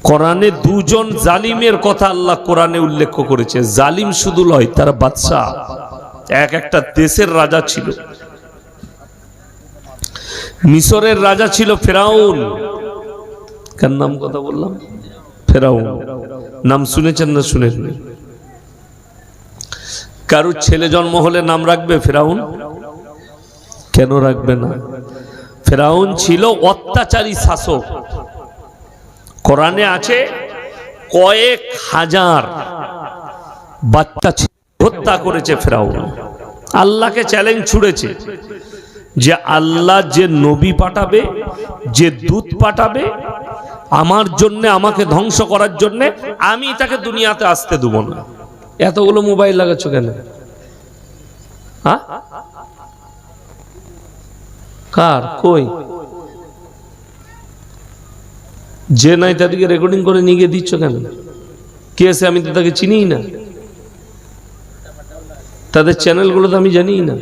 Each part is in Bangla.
কোরআনে দুজন জালিমের কথা আল্লাহ কোরআনে উল্লেখ করেছে। জালিম শুধু নয়, তারা বাদশাহ, একটা দেশের রাজা ছিল। মিশরের রাজা ছিল ফেরাউন। কার নাম কথা বললাম? ফেরাউন। নাম শুনেছেন না শুনেননি? কারুর ছেলে জন্ম হলে নাম রাখবে ফেরাউন? কেন রাখবে না? ফেরাউন ছিল অত্যাচারী শাসক। কোরআনে আছে কয়েক হাজার বাচ্চা হত্যা করেছে ফেরাউন। আল্লাহকে চ্যালেঞ্জ ছুড়েছে যে আল্লাহ যে নবী পাঠাবে, যে দূত পাঠাবে আমার জন্য, আমাকে ধ্বংস করার জন্য, আমি তাকে দুনিয়াতে আসতে দেব না। এতগুলো মোবাইল লাগাচ্ছ কেন? হ্যাঁ, কার? কই? যে নাই তাদেরকে রেকর্ডিং করে নিয়ে গিয়ে দিচ্ছ কেন? কে আছে? আমি তো তাকে চিনি না। তাদের চ্যানেলগুলো তো আমি জানি না।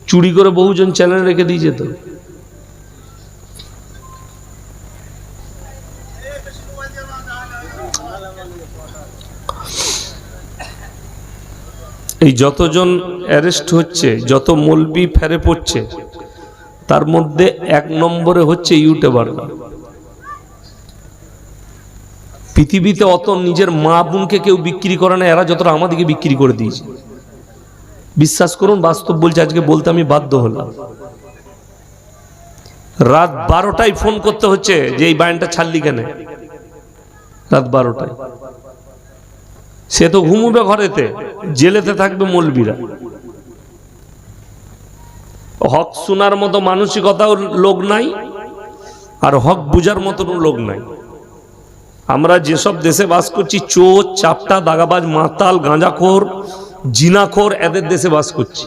চুরি করে বহুজন চ্যানেল রেখে দিয়েছে। তো এই যতজন অ্যারেস্ট হচ্ছে, যত মৌলবি ফেরে পড়ছে, তার মধ্যে এক নম্বরে হচ্ছে ইউটিউবার। পৃথিবীতে অত নিজের মা বোনকে কেউ বিক্রি করে না, এরা যতটা আমাদেরকে বিক্রি করে দিয়েছে। বিশ্বাস করুন, বাস্তব বলছে, আজকে বলতে আমি বাধ্য হলাম। রাত 12টায় ফোন করতে হচ্ছে যে এই বায়ানটা ছাড়লি কেন? রাত 12টায়। সে তো ঘুমবে ঘরেতে, জেলেতে থাকবে মৌলবীরা। হক শোনার মতো মানসিকতাও লোক নাই, আর হক বুঝার মতো লোক নাই। আমরা যেসব দেশে বাস করছি, চোর, চাপটা, দাগাবাজ, মাতাল, গাঁজাখোর, জিনাখোর, এদের দেশে বাস করছি।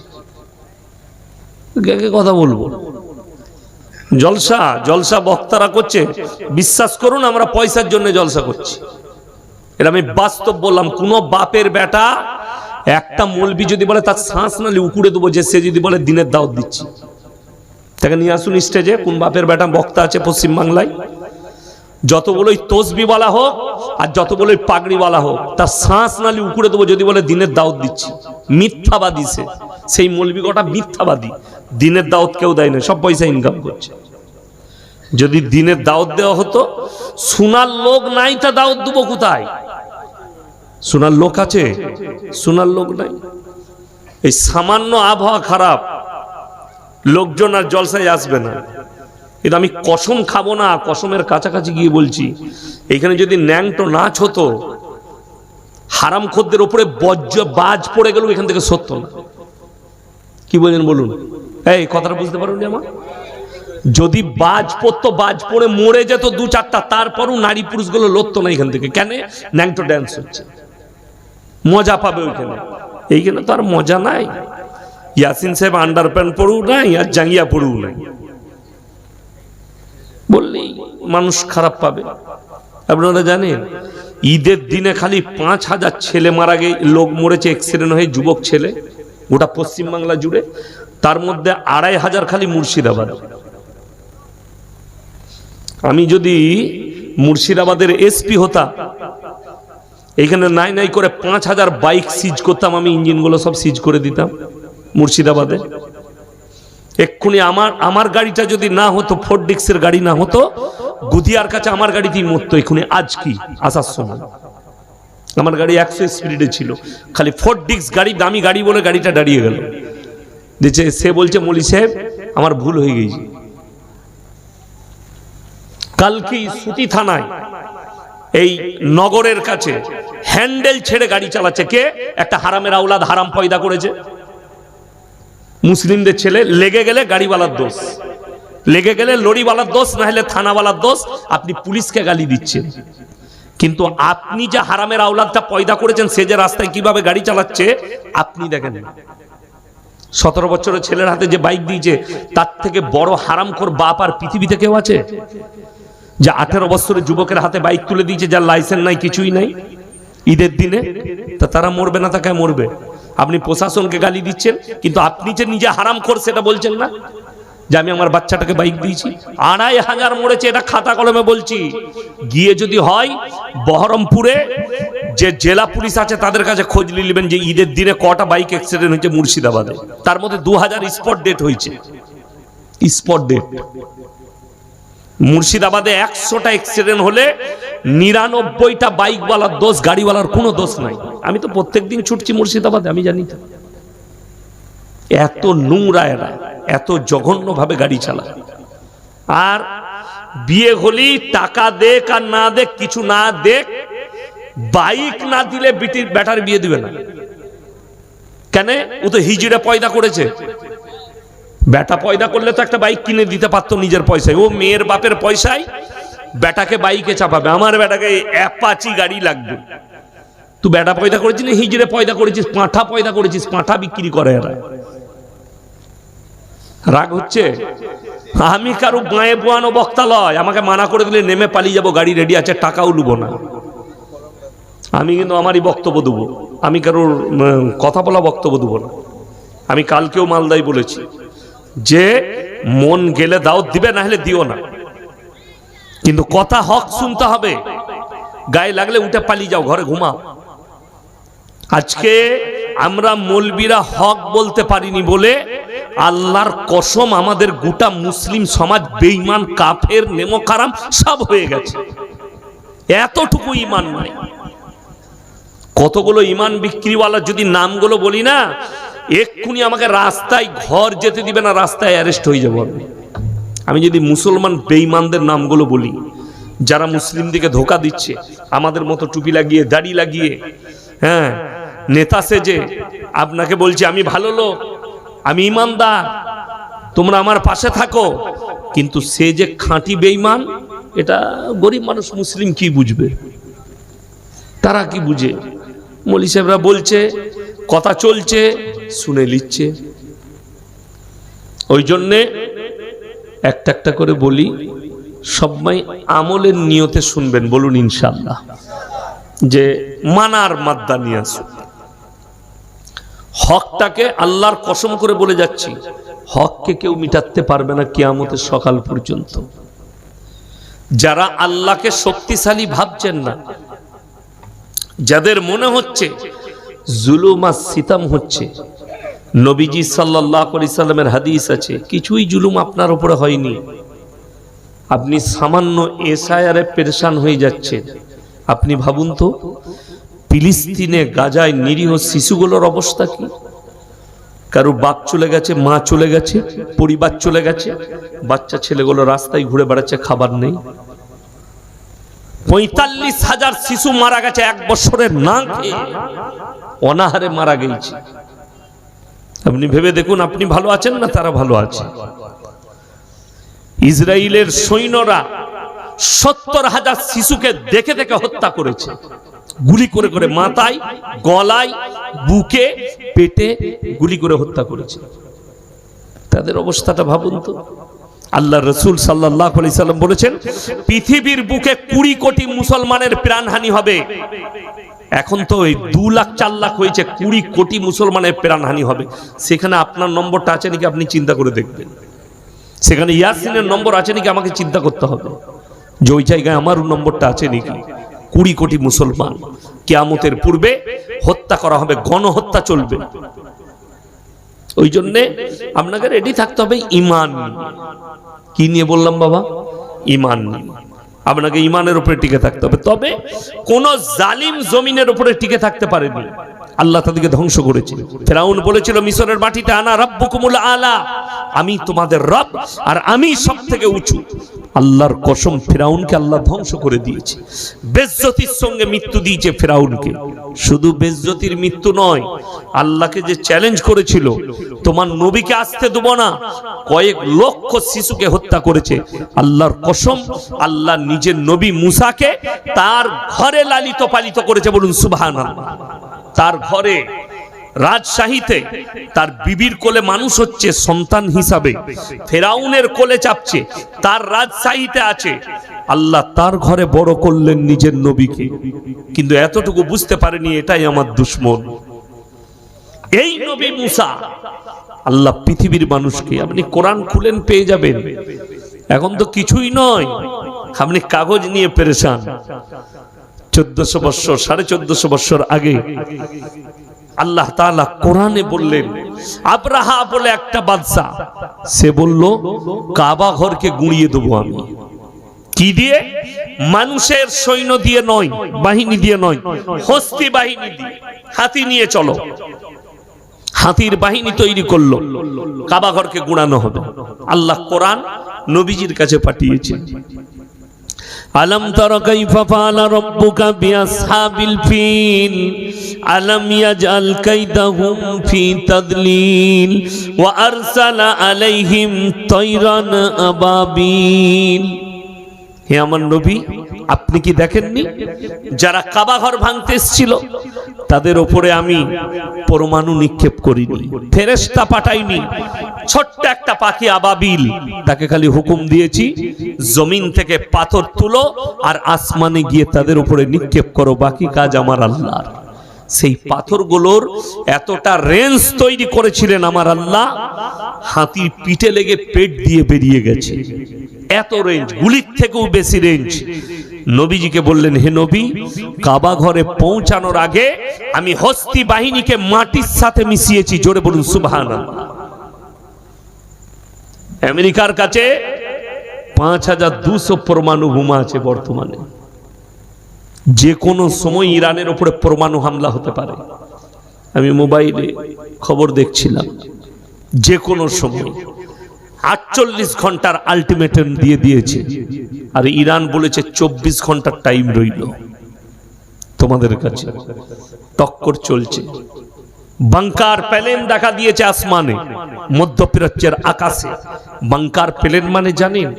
কথা বলবো, জলসা জলসা বক্তারা করছে। বিশ্বাস করুন, আমরা পয়সার জন্য জলসা করছি। এটা আমি বাস্তব বললাম। কোন বাপের বেটা একটা মৌলবি যদি বলে তার শ্বাস নালে উকুড়ে দেবো, যে সে যদি বলে দিনের দাওয়াত দিচ্ছি, তাকে নিয়ে আসুন স্টেজে। কোন বাপের বেটা বক্তা আছে পশ্চিমবাংলায়? যত বলোই তসবিওয়ালা হোক আর যত বলোই পাগড়িওয়ালা হোক, তার শ্বাস নালি উকুড়ে দেবো যদি বলে দিনের দাওয়াত দিচ্ছি। মিথ্যাবাদী সে, সেই মৌলবি কটা মিথ্যাবাদী। দিনের দাওয়াত কেউ দেয় না, সব পয়সা ইনকাম করছে। যদি দিনের দাওয়াত দেওয়া হতো, শোনার লোক নাই, তা দাওয়াত দেবো কোথায়? শোনার লোক আছে? শোনার লোক নাই। এই সামান্য আবহাওয়া খারাপ, লোকজন আর জলসায় আসবে না। কিন্তু আমি কসম খাবো না, কসমের কাছাকাছি গিয়ে বলছি, এখানে যদি ন্যাংটো নাচ হতো, হারামখোরদের উপরে বজ্র বাজ পড়ে গেল, এখান থেকে সত্য না। কি বলেন বলুন? এই কথাটা বুঝতে পারোনি আমার? যদি বাজ পড়তো, বাজ পড়ে মরে যেত দু চারটা, তারপরও নারী পুরুষগুলো লড়তো না এখান থেকে। কেন? ন্যাংটো ড্যান্স হচ্ছে, মজা পাবে ওইখানে। এইখানে তো আর মজা নাই। ইয়াসিন সাহেব আন্ডার প্যান্ট পরেও নাই, আর জাঙ্গিয়া পরেও নাই। বললেই মানুষ খারাপ পাবে। আপনারা জানেন, ঈদের দিনে খালি 5,000 ছেলে মারা গিয়ে লোক মরেছে, অ্যাক্সিডেন্ট হয়ে, যুবক ছেলে, গোটা পশ্চিমবাংলা জুড়ে। তার মধ্যে 2,500 খালি মুর্শিদাবাদ। আমি যদি মুর্শিদাবাদের এসপি হতাম, এখানে নাই নাই করে 5,000 বাইক সিজ করতাম। আমি ইঞ্জিনগুলো সব সিজ করে দিতাম মুর্শিদাবাদে। এক্ষুনি আমার গাড়িটা যদি না হতো, ফোর্ড ডিক্সের গাড়ি না হতো, গুদিয়ার কাছে আমার গাড়িতেই মরতো এক্ষুনি। আজ কি আসার সময় আমার গাড়ি 100 স্পিডে ছিল, খালি ফোর্ড ডিক্স গাড়ি, দামি গাড়ি বলে গাড়িটা দাঁড়িয়ে গেল। দেখছে সে বলছে, মলি সাহেব আমার ভুল হয়ে গেছে। কালকে সুতি থানায়, এই নগরের কাছে, হ্যান্ডেল ছেড়ে গাড়ি চালাচ্ছে কে? একটা হারামের আওলাদ, হারাম পয়দা করেছে, মুসলিমদের ছেলে। লেগে গেলে গাড়িওয়ালার দোষ, লেগে গেলে লরিওয়ালার দোষ, না হলে থানাওয়ালার দোষ। আপনি পুলিশকে গালি দিচ্ছেন, কিন্তু আপনি যে হারামের আওলাদটা পয়দা করেছেন, সে যে রাস্তায় কিভাবে গাড়ি চালাচ্ছে আপনি দেখেন। 17 বছরের ছেলের হাতে যে বাইক দিয়েছে, তার থেকে বড় হারামখোর বাপ আর পৃথিবীতে কেউ আছে? যে 18 বছরের যুবকের হাতে বাইক তুলে দিয়েছে, যার লাইসেন্স নাই, কিছুই নাই, ঈদের দিনে। তা তারা মরবে না? তাকে মরবে। আপনি প্রশাসনকে গালি দিচ্ছেন, কিন্তু আপনি যে নিজে হারামখোর সেটা বলছেন না। যে আমি আমার বাচ্চাটাকে বাইক দিয়েছি? 2500 মরেছে, এটা খাতা কলমে বলছি। গিয়ে যদি হয় বহরমপুরে যে জেলা পুলিশ আছে তাদের কাছে খোঁজ নিলেন যে ঈদের দিনে কটা বাইক অ্যাক্সিডেন্ট হয়েছে মুর্শিদাবাদে, তার মধ্যে 2000 স্পট ডেট হয়েছে। স্পট ডেট মুর্শিদাবাদে 100টা অ্যাক্সিডেন্ট হলে 99টা বাইকওয়ালার দোষ, গাড়িওয়ালার কোনো দোষ নাই। আমি তো প্রত্যেকদিন ছুটছি মুর্শিদাবাদে, আমি জানি তো। এত নোংরা এরা, এত জঘন্য ভাবে গাড়ি চালায়। আর বিয়ে হলি টাকা দেখ আর না দেখ, কিছু না দেখ, বাইক না দিলে বেটার বিয়ে দিবে না। কেন? ও তো হিজড়ে পয়দা করেছে। বেটা পয়দা করলে তো একটা বাইক কিনে দিতে পারতো নিজের পয়সায়। ও মেয়ের বাপের পয়সায় বেটাকে বাইকে চাপাবে, আমার বেটাকে অ্যাপাচি গাড়ি লাগবে। তুই বেটা পয়দা করেছিস না হিজড়ে পয়দা করেছিস? পাঁঠা পয়দা করেছিস, পাঁঠা বিক্রি করে এরা। রাগ হচ্ছে? আমি কারো গায়ে বোয়ানো বক্তা লয়, আমাকে মানা করে দিলে নেমে পালিয়ে যাবো, গাড়ি রেডি আছে, টাকাও লুবো না। আমি কিন্তু আমারই বক্তব্য দেবো, আমি কারোর কথা বলা বক্তব্য দেবো না। আমি কালকেও মালদায় বলেছি যে মন গেলে দাওয়াত দিবে, না হলে দিও না, কিন্তু কথা হক শুনতে হবে। গায়ে লাগলে উঠে পালিয়ে যাও, ঘরে ঘুমাও। আজকে আমরা মৌলবীরা হক বলতে পারিনি বলে আল্লাহর কসম আমাদের গোটা মুসলিম সমাজ বেঈমান, কাফের, নেমকারাম সব হয়ে গেছে। এতটুকু ঈমান নাই। কতগুলো ঈমান বিক্রিওয়ালা যদি নামগুলো বলি না, এক্ষুনি আমাকে রাস্তায় ঘর যেতে দিবে না, রাস্তায় অ্যারেস্ট হয়ে যাবো আমি যদি মুসলমান বেঈমানদের নামগুলো বলি, যারা মুসলিমদেরকে ধোকা দিচ্ছে, আমাদের মতো টুপি লাগিয়ে, দাড়ি লাগিয়ে, হ্যাঁ, নেতা সেজে আপনাকে বলছি আমি ভালো লোক, আমি ইমানদার, তোমরা আমার পাশে থাকো, কিন্তু সে যে খাঁটি বেঈমান, এটা গরিব মানুষ মুসলিম কি বুঝবে? তারা কি বুঝে? মৌলী সাহেবরা বলছে, কথা চলছে, শুনে নিচ্ছে। ওই জন্যে একটা একটা করে বলি, সবাই আমলের নিয়তে শুনবেন, বলুন ইনশাআল্লাহ, যে মানার মাদ্দা নিয়ে আসুন। হকটাকে আল্লাহর কসম করে বলে যাচ্ছি, হককে কেউ মিটাতে পারবে না কিয়ামতের সকাল পর্যন্ত। যারা আল্লাহকে শক্তিশালী ভাবছেন না, যাদের মনে হচ্ছে জুলুম আর সিতাম হচ্ছে, নবীজি সাল্লাল্লাহু আলাইহি সাল্লামের হাদিস আছে, কিছুই জুলুম আপনার উপরে হয়নি, আপনি সামান্য এসআইআরে পেরেশান হয়ে যাচ্ছেন। আপনি ভাবুন তো, ফিলিস্তিনে গাজায় নিরীহ শিশুগুলোর অবস্থা কি? কারো বাপ চলে গেছে, মা চলে গেছে, পরিবার চলে গেছে, বাচ্চা ছেলেগুলো রাস্তায় ঘুরে বেড়াচ্ছে, খাবার নেই। 45,000 শিশু মারা গেছে 1 বছরের, না খেয়ে অনাহারে মারা গেছে। আপনি ভেবে দেখুন, আপনি ভালো আছেন না তারা ভালো আছে? ইসরায়েলের সৈন্যরা 70,000 শিশুকে দেখে দেখে হত্যা করেছে, গুলি করে করে, মাথায়, গলায়, বুকে, পেটে গুলি করে হত্যা করেছে। তাদের অবস্থাটা ভাবুন তো। আল্লাহ রসুল সাল্লাল্লাহু আলাইহি সাল্লাম বলেছেন, পৃথিবীর বুকে 20 কোটি মুসলমানের প্রাণহানি হবে। এখন তো এই 2 লাখ 4 লাখ হয়েছে, 20 কোটি মুসলমানের প্রাণহানি হবে। সেখানে আপনার নম্বরটা আছে নাকি আপনি চিন্তা করে দেখবেন। সেখানে ইয়াসিনের নম্বর আছে নাকি আমাকে চিন্তা করতে হবে, যে ওই জায়গায় আমার নম্বরটা আছে নাকি। 20 কোটি মুসলমান কিয়ামতের পূর্বে হত্যা করা হবে, গণহত্যা চলবে। ওই জন্যে আপনাকে রেডি থাকতে হবে ঈমান। কি নিয়ে বললাম বাবা? ঈমান। আপনাকে ঈমানের উপরে টিকে থাকতে হবে, তবে কোন জালিম জমিনের উপরে টিকে থাকতে পারেনি। আল্লাহ তাদেরকে ধ্বংস করেছে। ফেরাউন বলেছিল মিশরের মাটিতে, আনা রাব্বুকুমুল আলা, আমি তোমাদের রব আর আমি সবথেকে উঁচু। আল্লাহর কসম, ফেরাউনকে আল্লাহ ধ্বংস করে দিয়েছে। বেজ্জতির সঙ্গে মৃত্যু দিয়েছে ফেরাউনকে। শুধু বেজ্জতির মৃত্যু নয়, আল্লাহকে যে চ্যালেঞ্জ করেছিল, তোমার নবীকে আসতে দেব না, কয়েক লক্ষ শিশুকে হত্যা করেছে। আল্লাহর কসম, আল্লাহ নিজের নবী মুসাকে তার ঘরে লালিত পালিত করেছে, বলুন সুবহানাল্লাহ। তার ঘরে রাজশাহীতে তার বিবির কোলে মানুষ হচ্ছে সন্তান হিসাবে, ফেরাউনের কোলে চাপছে, তার রাজশাহীতে আছে। আল্লাহ তার ঘরে বড় করলেন নিজের নবীকে, কিন্তু এতটুকু বুঝতে পারেনি এটাই আমার দুশমন। এই নবী মুসা আল্লাহ পৃথিবীর মানুষকে, আপনি কোরআন খুলেন পেয়ে যাবেন। এখন তো কিছুই নয়, আপনি কাগজ নিয়ে পেরেশান। 1400 বছর 1450 বছর আগে আল্লাহ তাআলা কোরআনে বললেন, আব্রাহা বলে একটা বাদশা, সে বলল কাবা ঘরকে গুঁড়িয়ে দেবো আমি। কি দিয়ে? মানুষের সৈন্য দিয়ে নয়, বাহিনী দিয়ে নয়, হস্তি বাহিনী দিয়ে। হাতি নিয়ে চলো, হাতির বাহিনী তৈরি করলো, কাবা ঘরকে গুঁড়ানো হবে। আল্লাহ কোরআন নবীজির কাছে পাঠিয়েছেন। আলম তারা কাইফা ফাআলা রাব্বুকা বিআসহাবিল ফিল আলম ইয়াজআল কাইদাহুম ফি তাদলিল ওয়া আরসালা আলাইহিম তায়রান আবাবিল। হে আমার নবী, আপনি কি দেখেননি যারা কাবা ঘর ভাঙতে এসেছিল তাদের উপরে আমি পরমাণু নিক্ষেপ করিনি, ফেরেশতা পাঠাইনি, ছোট্ট একটা পাখি আবাবিল, তাকে খালি হুকুম দিয়েছি জমিন থেকে পাথর তুলো আর আসমানে গিয়ে তাদের উপরে নিক্ষেপ করো, বাকি কাজ আমার আল্লাহর। সেই পাথরগুলোর এতটা রেঞ্জ তৈরি করেছিলেন আমার আল্লাহ, হাতির পিঠে লেগে পেট দিয়ে বেরিয়ে গেছে। এত রেঞ্জ, গুলির থেকেও বেশি রেঞ্জ। নবীজিকে বললেন, হে নবী, কাবা ঘরে পৌঁছানোর আগে আমি হস্তি বাহিনীকে মাটির সাথে মিশিয়েছি। জোরে বলুন সুবহানাল্লাহ। আমেরিকার কাছে 5200 পরমাণু বোমা আছে বর্তমানে। যে কোনো সময় ইরানের উপরে পরমাণু হামলা হতে পারে। আমি মোবাইলে খবর দেখছিলাম, যে কোনো সময় 48 ঘন্টার আলটিমেটাম দিয়ে দিয়েছে, আর ইরান বলেছে 24 ঘন্টার টাইম রইল তোমাদের কাছে। টক্কর চলছে। বাংকার প্লেন দেখা দিয়েছে আসমানে, মধ্যপ্রাচ্যের আকাশে। বাংকার প্লেন মানে জানেন,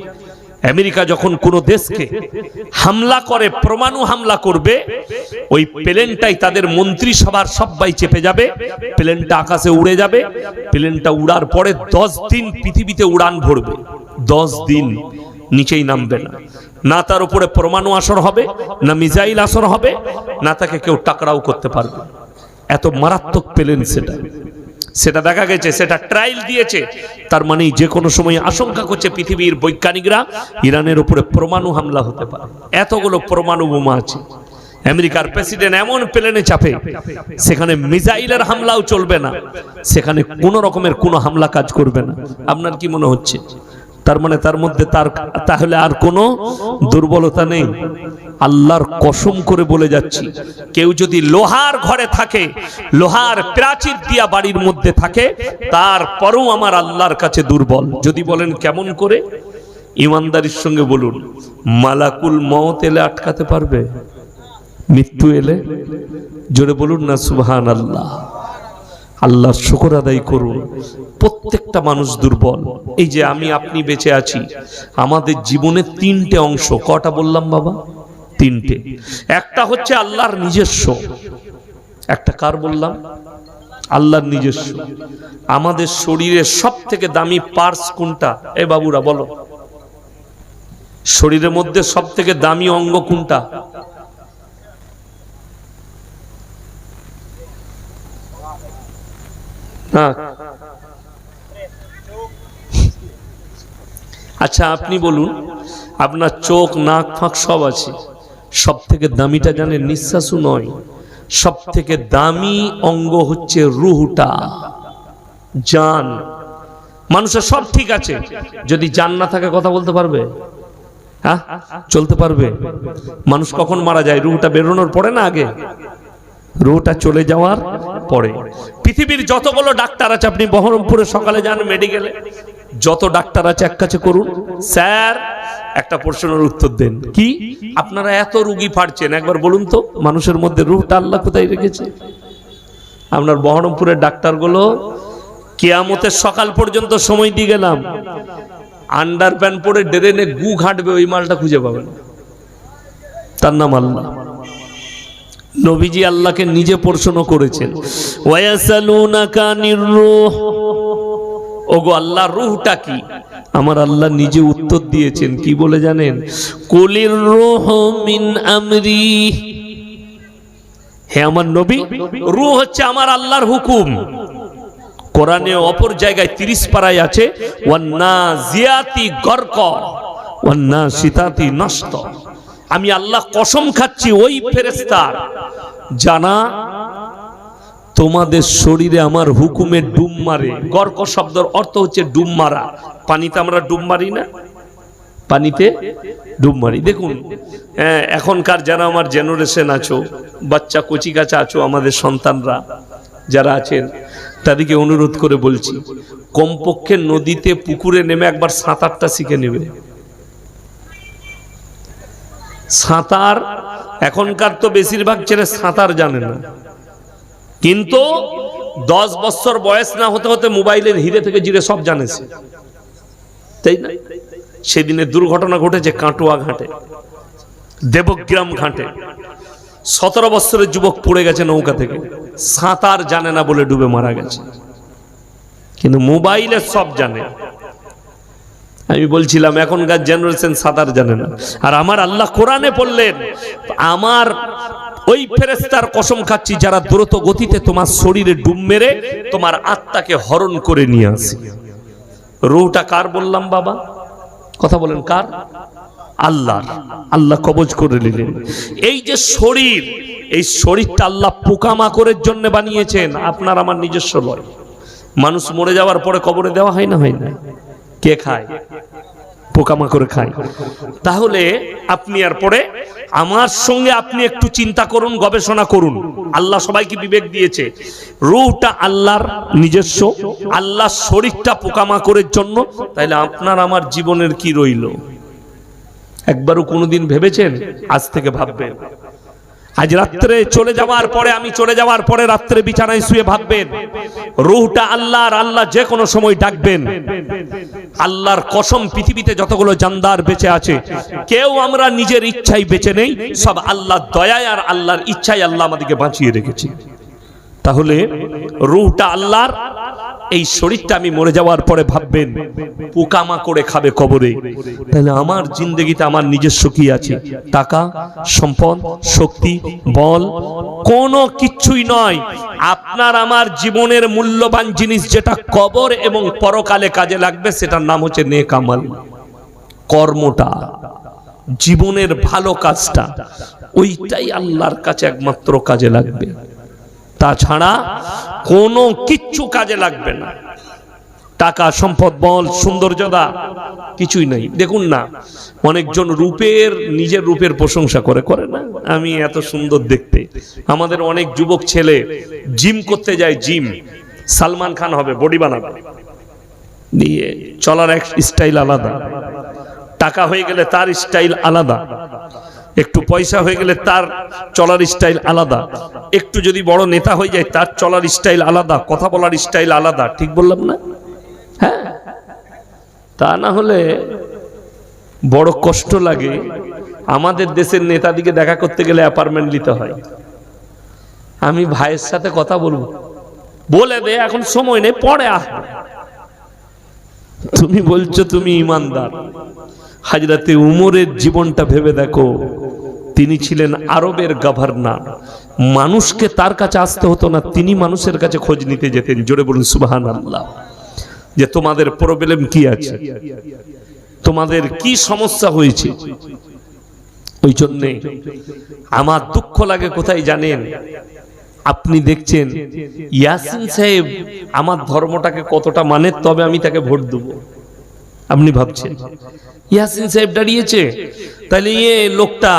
আমেরিকা যখন কোন দেশকে হামলা করে, পরমাণু হামলা করবে, ওই প্লেনটাই তাদের মন্ত্রিসভার সবাই চেপে যাবে, প্লেনটা আকাশে উড়ে যাবে। প্লেনটা উড়ার পরে 10 দিন পৃথিবীতে উড়ান ভরবে, 10 দিন নিচেই নামবে না। না তার উপরে পরমাণু আসর হবে, না মিসাইল আসর হবে, না তাকে কেউ টাকরাও করতে পারবে। এত মারাত্মক প্লেন সেটা দেখা গেছে, সেটা ট্রায়াল দিয়েছে। তার মানে যে কোনো সময় আশঙ্কা করছে পৃথিবীর বৈজ্ঞানিকরা ইরানের উপরে পরমাণু হামলা হতে পারে। এতগুলো পরমাণু বোমা আছে। আমেরিকার প্রেসিডেন্ট এমন প্লেনে চাপে, সেখানে মিসাইলের হামলাও চলবে না, সেখানে কোনো রকমের কোনো হামলা কাজ করবে না। আপনার কি মনে হচ্ছে? তার মানে তার মধ্যে তাহলে আর কোনো দুর্বলতা নেই। আল্লাহর কসম করে বলে যাচ্ছি, কেউ যদি লোহার ঘরে থাকে, লোহার প্রাচীর দিয়া বাড়ির মধ্যে থাকে, তারপরও আমার আল্লাহর কাছে দুর্বল। যদি বলেন কেমন করে, ইমানদারির সঙ্গে বলুন, মালাকুল মউত এলে আটকাতে পারবে? মৃত্যু এলে? জোরে বলুন না সুবহানাল্লাহ। আল্লাহর শুকর আদায় করুন। প্রত্যেকটা মানুষ দুর্বল। এই যে আমি আপনি বেঁচে আছি, আমাদের জীবনে 3টে অংশ। কটা বললাম বাবা? 3টে। একটা হচ্ছে আল্লাহর নিজস্ব, একটা কার বললাম? আল্লাহর নিজস্ব। আমাদের শরীরের সব থেকে দামি পার্টস কোনটা? এ বাবুরা বলো, শরীরের মধ্যে সব থেকে দামি অঙ্গ কোনটা? আচ্ছা আপনি বলুন, আপনার চোখ, নাক, ফাঁক সব আছে, সব থেকে দামিটা জানেন? নিঃশ্বাসও নয়, সব থেকে দামি অঙ্গ হচ্ছে রুহটা, জান। মানুষের সব ঠিক আছে, যদি জান না থাকে কথা বলতে পারবে? হ্যাঁ, চলতে পারবে? মানুষ কখন মারা যায়? রুহটা বেরোনোর পরে না আগে? রুহটা চলে যাওয়ার পরে। পৃথিবীর যতগুলো ডাক্তার আছে, আপনি বহরমপুরে সকালে যান মেডিকেলে, যত ডাক্তার আছে এক কাছে করুন, স্যার একটা প্রশ্নের উত্তর দেন। কি আপনারা এত রোগী ফাড়ছেন, একবার বলুন তো মানুষের মধ্যে রুহটা আল্লাহ কোথায় রেখেছে? আপনার বহরমপুরের ডাক্তারগুলো কিয়ামতের সকাল পর্যন্ত সময় দিয়ে গেলাম, আন্ডার প্যান্ট পরে ড্রেনে গু ঘাটবে, ওই মালটা খুঁজে পাবেন। তার নাম আল্লাহ। নবীজি আল্লাহকে নিজে প্রশ্ন করেছেন, ওয়ায়াসালুনাকা আনির রূহ, ওগো আল্লাহ রূহটা কি? আমার আল্লাহ নিজে উত্তর দিয়েছেন, কি বলে জানেন? কুলির রূহু মিন আমরি। হে আমার নবী, রূহ হচ্ছে আমার আল্লাহর হুকুম। কোরআনে অপর জায়গায় 30 পারায় আছে ওয়ান্নাজিয়াতি গরক ওয়ান্নাশিতাতি নশত। আমি আল্লাহ কসম খাচ্ছি ওই ফেরেশতার জানা তোমাদের শরীরে আমার হুকুমে ডুব মারে। গর্ক শব্দের অর্থ হচ্ছে ডুব মারা। পানিতে আমরা ডুব মারি না, পানিতে ডুব মারি। দেখুন এখনকার যারা আমার জেনারেশন আছো, বাচ্চা কচি কাচা আছো, আমাদের সন্তানরা যারা আছেন তাদেরকে অনুরোধ করে বলছি, কমপক্ষে নদীতে পুকুরে নেমে একবার সাঁতারটা শিখে নেবে। সাঁতার এখনকার তো বেশিরভাগ ছেলে সাঁতার জানে না, কিন্তু 10 বছর বয়স না হতে হতে মোবাইলের হিরে থেকে জিরে সব জানেছে, তাই না? সেদিনে দুর্ঘটনা ঘটেছে কাটোয়া ঘাটে, দেবগ্রাম ঘাটে। 17 বছরের যুবক পড়ে গেছে নৌকা থেকে, সাঁতার জানে না বলে ডুবে মারা গেছে, কিন্তু মোবাইলে সব জানে। আমি বলছিলাম এখনকার জেনারেশন সাঁতার জানে না। আর আমার আল্লাহ কোরআনে বললেন, আমার ওই ফেরেশতার কসম খাচ্ছি যারা দ্রুত গতিতে তোমার শরীরে ডুব মেরে তোমার আত্মাকে হরণ করে নিয়ে আসে। রূহটা কার বললাম বাবা? কথা বলেন কার? আল্লাহ। আল্লাহ কবজ করে নিলেন। এই যে শরীর, এই শরীরটা আল্লাহ পোকামাকড়ের জন্য বানিয়েছেন, আপনার আমার নিজস্ব নয়। মানুষ মরে যাওয়ার পরে কবরে দেওয়া হয় না, হয় না? কে খায়? পোকামাকড় খায়। তাহলে আপনি আর পরে আমার সঙ্গে আপনি একটু চিন্তা করুন, গবেষণা করুন। আল্লাহ সবাইকে বিবেক দিয়েছে, রূহটা আল্লাহর নিজস্ব, আল্লাহ শরীরটা পোকামাকড়ের জন্য। তাইলে আপনার আমার জীবনের কি রইল? একবারও কোনোদিন ভেবেছেন? আজ থেকে ভাববেন। আজ রাত্রে চলে যাওয়ার পরে, আমি চলে যাওয়ার পরে রাত্রে বিছানায় শুয়ে ভাববেন, রূহটা আল্লাহর, আল্লাহ যে কোনো সময় ডাকবেন। আল্লাহর কসম, পৃথিবীতে যতগুলো জানদার বেঁচে আছে কেউ আমরা নিজের ইচ্ছায় বেঁচে নেই, সব আল্লাহর দয়ায় আর আল্লাহর ইচ্ছায় আল্লাহ আমাদেরকে বাঁচিয়ে রেখেছে। তাহলে রূহটা আল্লাহর, এই শরীরটা আমি মরে যাওয়ার পরে ভাববেন পোকামাকড়ে খাবে কবরে। তাহলে আমার জিন্দগিতে আমার নিজস্ব কি আছে? টাকা, সম্পদ, শক্তি, বল, কোনো কিছুই নয়। আপনার আমার জীবনের মূল্যবান জিনিস যেটা কবর এবং পরকালে কাজে লাগবে, সেটার নাম হচ্ছে নেক আমল। কর্মটা, জীবনের ভালো কাজটা, ওইটাই আল্লাহর কাছে একমাত্র কাজে লাগবে। তাছাড়া কোনো কিচ্ছু কাজে লাগবে না। টাকা, সম্পদ, বল, সৌন্দর্যতা কিছুই নাই। দেখুন না, অনেকজন রূপের, নিজের রূপের প্রশংসা করে না, আমি এত সুন্দর দেখতে। আমাদের অনেক যুবক ছেলে জিম করতে যায়, জিম, সালমান খান হবে, বডি বানাবে, দিয়ে চলার এক স্টাইল আলাদা, টাকা হয়ে গেলে তার স্টাইল আলাদা, একটু পয়সা হয়ে গেলে তার চলার স্টাইল আলাদা, একটু যদি বড় নেতা হয়ে যায় তার চলার স্টাইল আলাদা, কথা বলার স্টাইল আলাদা। ঠিক বললাম না? হ্যাঁ, তা না হলে বড় কষ্ট লাগে। আমাদের দেশের নেতাদিকে দেখা করতে গেলে অ্যাপার্টমেন্ট নিতে হয়। আমি ভাইয়ের সাথে কথা বলবো, বলে দে এখন সময় নেই, পরে আসবে। তুমি বলছো তুমি ইমানদার। হযরতে উমরের জীবনটা ভেবে দেখো, তিনি ছিলেন আরবের গভর্নর, মানুষকে তার কাছে আসতে হতো না, তিনি মানুষের কাছে খোঁজ নিতে যেতেন। জোরে বলুন সুবহানাল্লাহ। যে তোমাদের প্রবলেম কি আছে, তোমাদের কি সমস্যা হয়েছে। ওই জন্যে আমার দুঃখ লাগে কোথায় জানেন? আপনি দেখছেন ইয়াসিন সাহেব আমার ধর্মটাকে কতটা মানে, তবে আমি তাকে ভোট দেব। আপনি ভাবছেন ইয়াসিন সাহেব দাঁড়িয়েছে, তাহলে লোকটা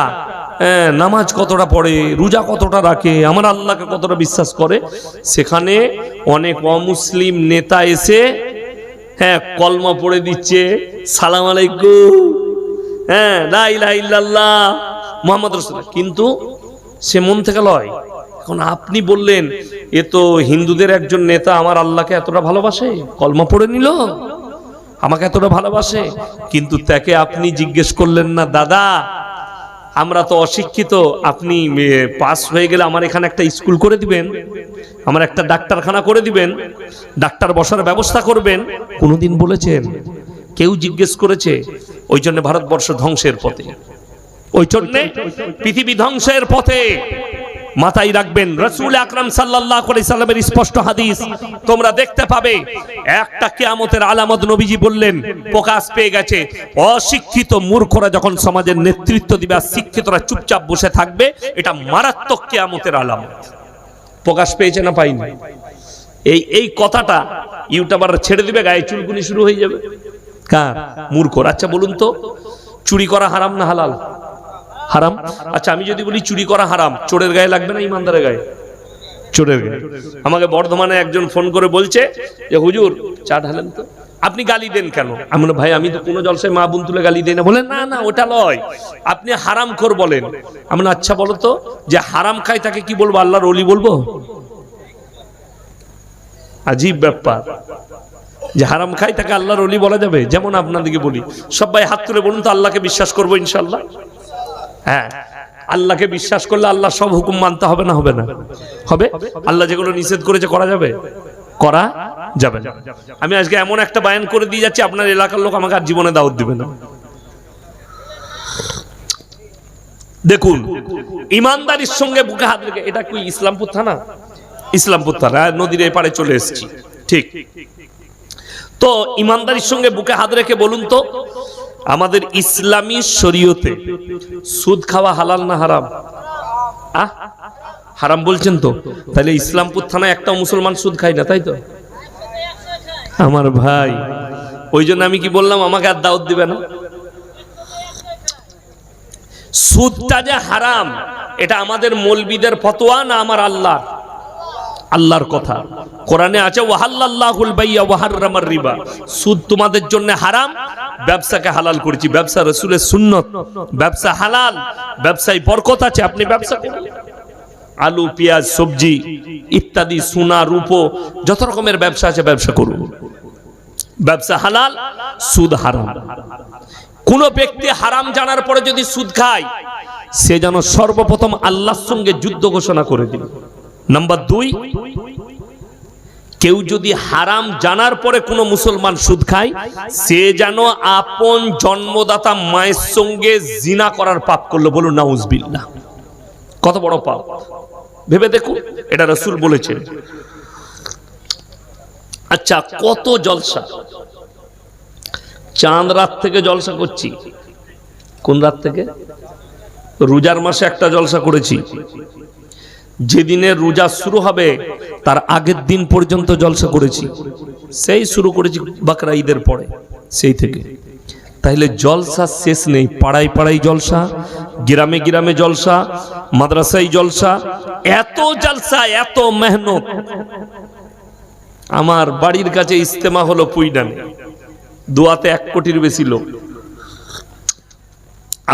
নামাজ কতটা পড়ে, রোজা কতটা রাখে, আমার আল্লাহকে কতটা বিশ্বাস করে। সেখানে অনেক অমুসলিম নেতা এসে কলমা পড়ে দিচ্ছে, সালাম আলাইকুম, লা ইলাহা ইল্লাল্লাহ মুহাম্মদ রাসূলুল্লাহ, কিন্তু সে মন থেকে লয়। এখন আপনি বললেন এ তো হিন্দুদের একজন নেতা, আমার আল্লাহকে এতটা ভালোবাসে, কলমা পড়ে নিল, আমাকে এতটা ভালোবাসে, কিন্তু তাকে আপনি জিজ্ঞেস করলেন না, দাদা আমরা তো অশিক্ষিত, আপনি পাস হয়ে গেলে আমার এখানে একটা স্কুল করে দিবেন, আমার একটা ডাক্তারখানা করে দিবেন, ডাক্তার বসার ব্যবস্থা করবেন? কোনোদিন বলেছেন? কেউ জিজ্ঞেস করেছে? ওই জন্য ভারতবর্ষ ধ্বংসের পথে, ওই জন্য পৃথিবী ধ্বংসের পথে। মাথায় রাখবেন, রাসূল আকরাম সাল্লাল্লাহু আলাইহি সাল্লামের স্পষ্ট হাদিস তোমরা দেখতে পাবে। একটা কিয়ামতের আলামত নবীজি বললেন প্রকাশ পেয়ে গেছে। অশিক্ষিত মূর্খরা যখন সমাজের নেতৃত্ব দিবে আর শিক্ষিতরা চুপচাপ বসে থাকবে, এটা মারাত্মক কিয়ামতের আলামত। প্রকাশ পেয়েছে না পাইনি? এই কথাটা ইউটিউবার ছেড়ে দিবে, গায়ে চুলকুনি শুরু হয়ে যাবে। কার? মূর্খর। আচ্ছা বলুন তো, চুরি করা হারাম না হালাল? হারাম। আচ্ছা আমি যদি বলি চুরি করা হারাম, চোরের গায়ে লাগবে না ইমানদারের গায়ে? চোরের গায়ে। আমাকে বর্ধমানে একজন ফোন করে বলছে যে হুজুর চা ঢালেন তো। আপনি গালি দেন কেন? আমি বলি ভাই আমি তো কোনো জলসায় মা বোন তুলে গালি দেই না। বলে না না ওটা লয়, আপনি হারামখোর বলেন। আমি বলি আচ্ছা বলো তো, যে হারাম খায় তাকে কি বলবো? আল্লাহর ওলি বলবো? আজীব ব্যাপার, যে হারাম খায় তাকে আল্লাহর ওলি বলা যাবে? যেমন আপনাদেরকে বলি, সবাই হাত তুলে বলুন তো আল্লাহকে বিশ্বাস করবো ইনশাআল্লাহ? হ্যাঁ, আল্লাহকে বিশ্বাস করলে আল্লাহ সব হুকুম মানতে হবে না? হবে না? হবে। আল্লাহ যেগুলো নিষেধ করেছে করা যাবে? করা যাবে না। আমি আজকে এমন একটা বায়ান করে দিয়ে যাচ্ছি, আপনার এলাকার লোক আমাকে আর জীবনে দাওয়াত দিবে না। দেখুন, ইমানদারির সঙ্গে বুকে হাত রেখে, এটা কি ইসলামপুর থানা? ইসলামপুর থানা, নদীর এপারে চলে এসেছি। ঠিক তো, ইমানদারির সঙ্গে বুকে হাত রেখে বলুন তো, আমাদের ইসলামী শরীয়তে সুদ খাওয়া হালাল না হারাম? হারাম বলছেন তো, তাহলে ইসলামপুর থানায় একটাও মুসলমান সুদ খায় না, তাই তো? আমার ভাই, ওই জন্য আমি কি বললাম, আমাকে আর দাওয়াত দিবে না। সুদটা যে হারাম, এটা আমাদের মৌলবীদের ফতোয়া না আমার আল্লাহর কথা? কোরআনে আছে ওয়াহাল্লাল্লাহুল বাইয়া ওয়া হাররামার রিবা। সুদ তোমাদের জন্য হারাম, ব্যবসাকে হালাল করেছি। ব্যবসা রাসূলের সুন্নাত, ব্যবসা হালাল, ব্যবসায় বরকত আছে, আপনি ব্যবসা করুন। আলু পেঁয়াজ সবজি ইত্যাদি, সোনা রূপো, যত রকমের ব্যবসা আছে ব্যবসা করুন। ব্যবসা হালাল, সুদ হারাম। কোন ব্যক্তি হারাম জানার পরে যদি সুদ খায়, সে যেন সর্বপ্রথম আল্লাহর সঙ্গে যুদ্ধ ঘোষণা করে দিল। নাম্বার 2, কেউ যদি হারাম জানার পরে কোন মুসলমান সুদ খায়, সে যেন আপন জন্মদাতা মায়ের সঙ্গে জিনা করার পাপ করলো। বলুন নাউজুবিল্লাহ। কত বড় পাপ ভেবে দেখুন, এটা রাসূল বলেছেন। আচ্ছা, কত জলসা, চাঁদ রাত থেকে জলসা করছি। কোন রাত থেকে? রোজার মাসে একটা জলসা করেছি। যেদিনে রোজা শুরু হবে তার আগের দিন পর্যন্ত জলসা করেছি। সেই শুরু করেছি বাকরা ঈদের পরে, সেই থেকে। তাহলে জলসা শেষ নেই। পাড়ায় পাড়ায় জলসা, গ্রামে গ্রামে জলসা, মাদ্রাসায় জলসা, এত জলসা, এত মেহনত। আমার বাড়ির কাছে ইজতেমা হলো পুইডানে, দোয়াতে 1 কোটির বেশি লোক।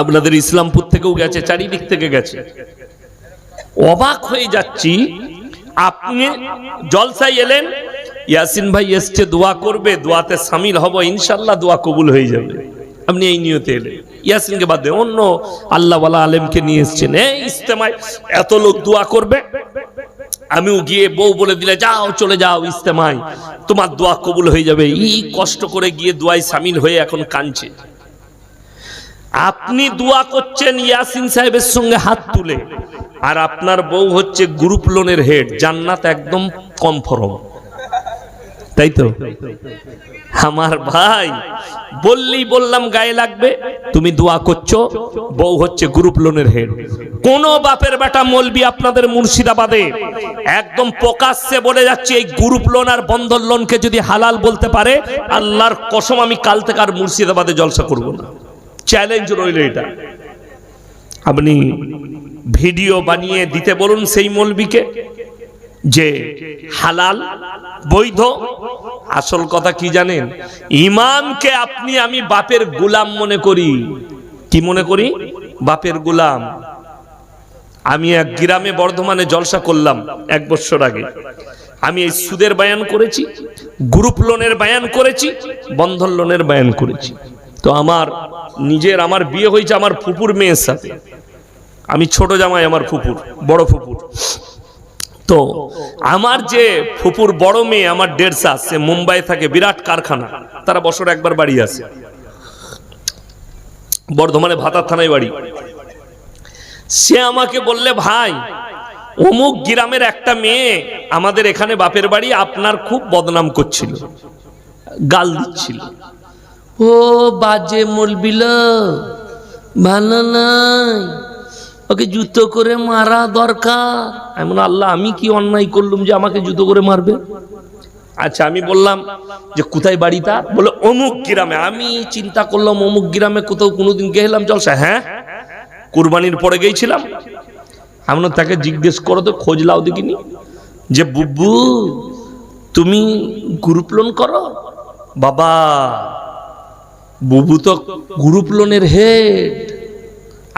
আপনাদের ইসলামপুর থেকেও গেছে, চারিদিক থেকে গেছে। অবাক হয়ে যাচ্ছি, আপনি জলসায় এলেন, ইয়াসিন ভাই এসছে দোয়া করবে, দোয়াতে শামিল হব ইনশাআল্লাহ, দোয়া কবুল হয়ে যাবে। আপনি এই নিয়তে এলেন, ইয়াসিনকে বাদ দিয়ে অন্য আল্লাহওয়ালা আলেমকে নিয়ে এসছেন। এই ইজতেমায় এত লোক দোয়া করবে, আমিও গিয়ে বউ বলে দিলে যাও চলে যাও ইজতেমায়, তোমার দোয়া কবুল হয়ে যাবে। এই কষ্ট করে গিয়ে দোয়ায় শামিল হয়ে এখন কাঁদছে। আপনি দোয়া করছেন ইয়াসিন সাহেবের সঙ্গে হাত তুলে, আর আপনার বউ হচ্ছে গ্রুপ লোনের হেড, জান্নাত একদম কনফার্ম, তাই তো? আমার ভাই, বললেই বললাম গায়ে লাগবে। তুমি দোয়া করছো, বউ হচ্ছে গ্রুপ লোনের হেড। কোন বাপের বেটা মৌলবি আপনাদের মুর্শিদাবাদে একদম প্রকাশ্যে বলে যাচ্ছে, এই গ্রুপ লোন আর বন্ধন লোনকে যদি হালাল বলতে পারে, আল্লাহর কসম আমি কাল থেকে আর মুর্শিদাবাদে জলসা করব না। চ্যালেঞ্জ রইল এটা। আপনি ভিডিও বানিয়ে দিতে বলুন সেই মৌলবীকে যে হালাল বৈধ। আসল কথা কি জানেন? ইমামকে আপনি আমি বাপের গোলাম মনে করি। কি মনে করি? বাপের গোলাম। আমি এক গ্রামে বর্ধমানে জলসা করলাম 1 বছর আগে। আমি এই সুদের বায়ান করেছি, গ্রুপ লোনের বায়ান করেছি, বন্ধন লোনের বায়ান করেছি। তো আমার বিয়ে হয়েছে আমার ফুপুর মেয়ের সাথে। আমি ছোট জামাই, আমার ফুপুর বড় ফুপুর। তো আমার যে ফুপুর বড় মেয়ে, আমার 1.5, সে মুম্বাই থাকে, বিরাট কারখানা, তারা বছর একবার বাড়ি আসে। বর্ধমানে ভাতার থানায় বাড়ি। সে আমাকে বললে, ভাই অমুক গ্রামের একটা মেয়ে আমাদের এখানে বাপের বাড়ি আপনার খুব বদনাম করছিল, গাল দিচ্ছিল। ও বাজে মলবিল, ভালো নাই, ওকে জুতো করে মারা দরকার। এমন আল্লাহ আমি কি অন্যায় করলাম যে আমাকে জুতো করে মারবে? আচ্ছা আমি বললাম যে কোথায় বাড়ি তার? বলে অমুক গ্রামে। আমি চিন্তা করলাম অমুক গ্রামে কোথাও কোনোদিন গেলাম জলসা? হ্যাঁ, কুরবানির পরে গেছিলাম। আমি তাকে জিজ্ঞেস করো তো, খোঁজ লাও দেখিনি যে বুব্বু তুমি গ্রুপ লোন করো? বাবা, বুবু তো গ্রুপ লোনের হেড।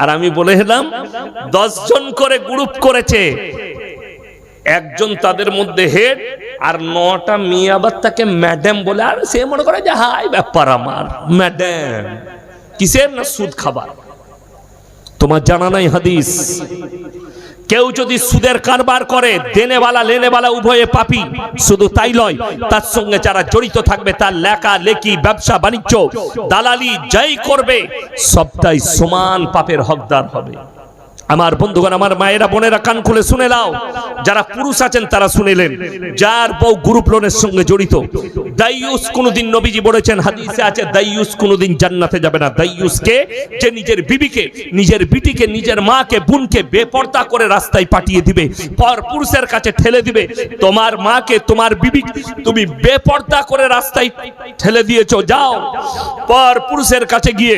আর আমি বলে এলাম 10 জন করে গ্রুপ করেছে, একজন তাদের মধ্যে হেড, আর 9টা মেয়ে আবার তাকে ম্যাডাম বলে। আর সে মনে করে যে হাই ব্যাপার আমার ম্যাডাম কিসের না সুদ খাবার। তোমার জানা নাই হাদিস, কেউ যদি সুদের কারবার করে দেনেওয়ালা লেনেওয়ালা উভয়ে পাপী। শুধু তাই নয়, তার সঙ্গে যারা জড়িত থাকবে তার লেখা লেখি ব্যবসা বাণিজ্য দালালি যাই করবে সবটাই সমান পাপের হকদার হবে। আমার বন্ধুগণ, আমার মায়েরা বোনেরা কান খুলে শুনে নাও, যারা পুরুষ আছেন তারা শুনেলেন, যার বউ গ্রুপ লোনের সঙ্গে জড়িত, দাইয়ুস কোনদিন, নবীজি বলেছেন হাদিসে আছে, দাইয়ুস কোনদিন জান্নাতে যাবে না। দাইয়ুসকে, যে নিজের বিবিকে, নিজের বিটিকে, নিজের মাকে, বোনকে বেপরদা করে রাস্তায় পাঠিয়ে দিবে, পর পুরুষের কাছে ঠেলে দিবে। তোমার মাকে, তোমার বিবি তুমি বেপরদা করে রাস্তায় ঠেলে দিয়েছো, যাও পর পুরুষের কাছে গিয়ে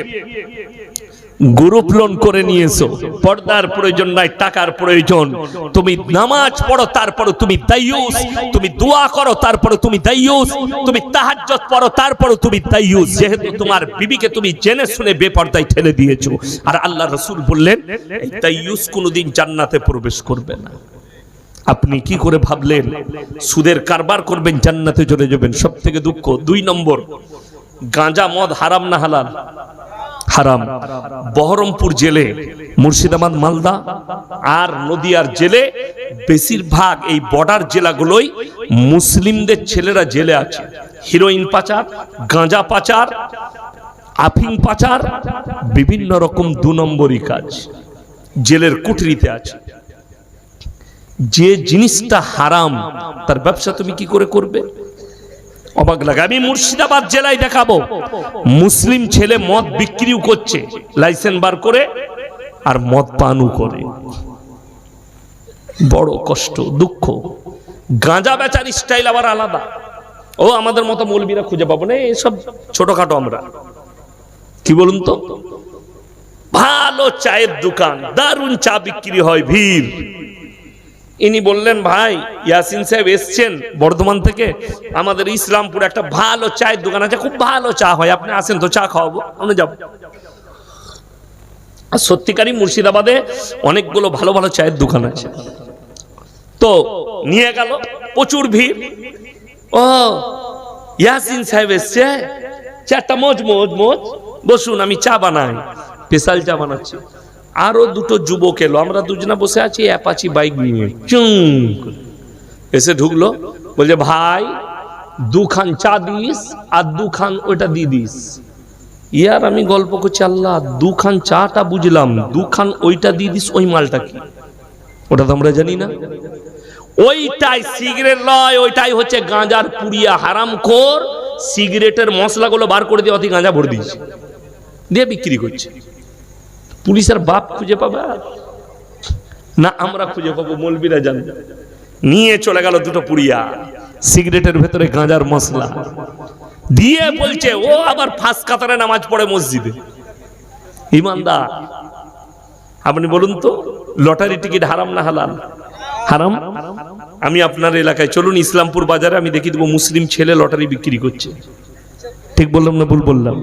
গ্রুপ লোন করে নিয়েছো। পর্দার প্রয়োজন নাই, টাকার প্রয়োজন। তুমি নামাজ পড়ো, তারপরে তুমি দাইয়ুস। তুমি দোয়া করো, তারপরে তুমি দাইয়ুস। তুমি তাহাজ্জুদ পড়ো, তারপরে তুমি দাইয়ুস। যেহেতু তোমার বিবিকে তুমি জেনে শুনে বেপরদায় ঠেলে দিয়েছো। আর আল্লাহ রাসূল বললেন এই দাইয়ুস কোনোদিন জান্নাতে প্রবেশ করবে না। আপনি কি করে ভাবলেন সুদের কারবার করবেন জান্নাতে চলে যাবেন? সব থেকে দুঃখ। 2 নম্বর, গাঁজা মদ হারাম না হালাল? হারাম। বহরমপুর জেলে, মুর্শিদাবাদ, মালদা আর নদিয়ার জেলে, বেশিরভাগ এই বর্ডার জেলাগুলোই মুসলিমদের ছেলেরা জেলে আছে। হিরোইন পাচার, গাঁজা পাচার, আফিং পাচার, বিভিন্ন রকম 2 নম্বরই কাজ জেলের কুঠরিতে আছে। যে জিনিসটা হারাম তার ব্যবসা তুমি কি করে করবে? অবাক লাগে। আমি মুর্শিদাবাদ জেলায় দেখাবো, মুসলিম ছেলে মদ বিক্রিও করছে লাইসেন্স বার করে, আর মদ পানও করে। বড় কষ্ট, দুঃখ। গাঁজা বেচার স্টাইল আবার আলাদা। ও আমাদের মতো মৌলবীরা খুঁজে পাবো না, এসব ছোটখাটো আমরা। কি বলুন তো, ভালো চায়ের দোকান, দারুণ চা বিক্রি হয়, ভিড়। ইনি বললেন ভাই ইয়াসিন সাহেব এসছেন বর্ধমান থেকে, আমাদের ইসলামপুর একটা ভালো চায়ের দোকান আছে, খুব ভালো চা হয়, আপনি আসেন তো চা খাওয়াবো। আমরা যাবো। আর সত্যিকারই মুর্শিদাবাদে অনেকগুলো ভালো ভালো চায়ের দোকান আছে। তো নিয়ে গেল, প্রচুর ভিড়। ও ইয়াসিন সাহেব এসছে, চাটা মোজ মোজ মোজ, বসুন আমি চা বানাই। স্পেশাল চা বানাচ্ছি। আরো 2টো যুবক এলো, আমরা দুজনা বসে আছি অ্যাপাচি বাইক নিয়ে। এসে ঢুকলো, বলছে ভাই 2 খান চা দিস আর 2 খান ওইটা দিয়ে দিস। ইয়ার আমি গল্প করছি, আল্লাহ 2 খান চাটা বুঝলাম, 2 খান ওইটা দিয়ে দিস, ওই মালটা কি? ওটা তো আমরা জানি না। ওইটাই সিগারেট লয়, ওইটাই হচ্ছে গাঁজার পুড়িয়া। হারামখোর সিগারেটের মশলাগুলো বার করে দিয়ে অতি গাঁজা ভরে দিয়েছে, দিয়ে বিক্রি করছে। পুলিশের বাপ খুঁজে পাবে না, আমরা খুঁজে পাবো, মৌলবীরা জানবে। নিয়ে চলে গেল 2টো পুড়িয়া, সিগারেটের ভেতরে গাঁজার মশলা দিয়ে, বলছে ও আবার ফাঁস কাতারে নামাজ পড়ে মসজিদে। ইমানদার, আপনি বলুন তো লটারি টিকিট হারাম না হালাল? হারাম। আমি আপনার এলাকায় চলুন, ইসলামপুর বাজারে, আমি দেখি দেবো মুসলিম ছেলে লটারি বিক্রি করছে। ঠিক বললাম না ভুল বললাম?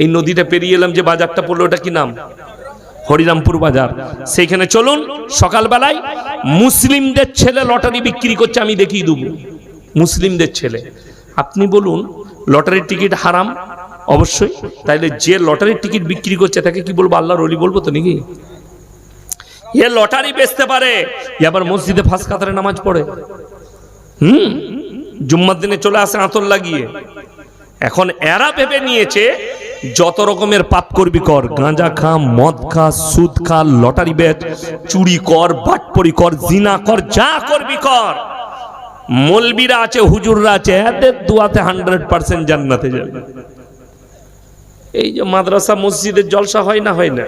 এই নদীটা পেরিয়ে এলাম, যে বাজারটা পড়লো ওটা কি নাম? হরিরামপুর বাজার। সেইখানে চলুন, সকালবেলায় মুসলিমদের ছেলে লটারি বিক্রি করছে, আমি দেখিয়ে দেবো মুসলিমদের ছেলে। আপনি বলুন লটারির টিকিট হারাম? অবশ্যই। তাইলে যে লটারির টিকিট বিক্রি করছে তাকে কি বলবো? আল্লাহর ওলি বলবো তো নাকি? এ লটারি বেচতে পারে, আবার মসজিদে ফাঁস কাতারে নামাজ পড়ে, জুম্মার দিনে চলে আসে আতর লাগিয়ে। এখন এরা ভেবে নিয়েছে যত রকমের পাপ করবি কর, গাঁজা খা, মদ খা, সুদ খা, লটারি বেচ, চুরি কর, বাটপড়ি কর, জিনা কর, যা করবি কর। মলবিরা আছে, হুজুররা আছে, এদের দুয়াতে 100% জান্নাতে যাবে। এই যে মাদ্রাসা মসজিদের জলসা হয় না, হয় না?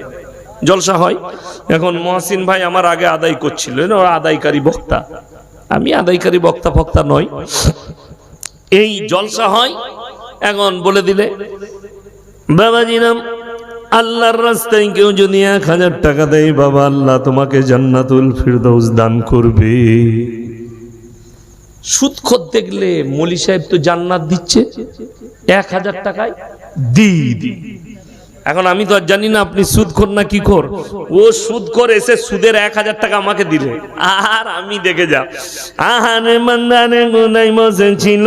জলসা হয়। এখন মহসিন ভাই আমার আগে আদায় করছিল, আদায়কারী বক্তা। আমি আদায়কারী বক্তা ফক্তা নই। এই জলসা হয়, এখন বলে দিলে বাবাজি নাম আল্লাহর রাস্তায় কেউ যদি 1000 টাকা দেয়, বাবা আল্লাহ তোমাকে জান্নাতুল ফিরদৌস দান করবে। সুদখোর দেখলে মলি সাহেব তো জান্নাত দিচ্ছে 1000 টাকায় দি। এখন আমি তো আর জানি না আপনি সুদখোর না কি খোর। ও সুদখোর এসে সুদের 1000 টাকা আমাকে দিলে, আর আমি দেখে যা আহারে বান্দারে গোনাই বসে ছিল,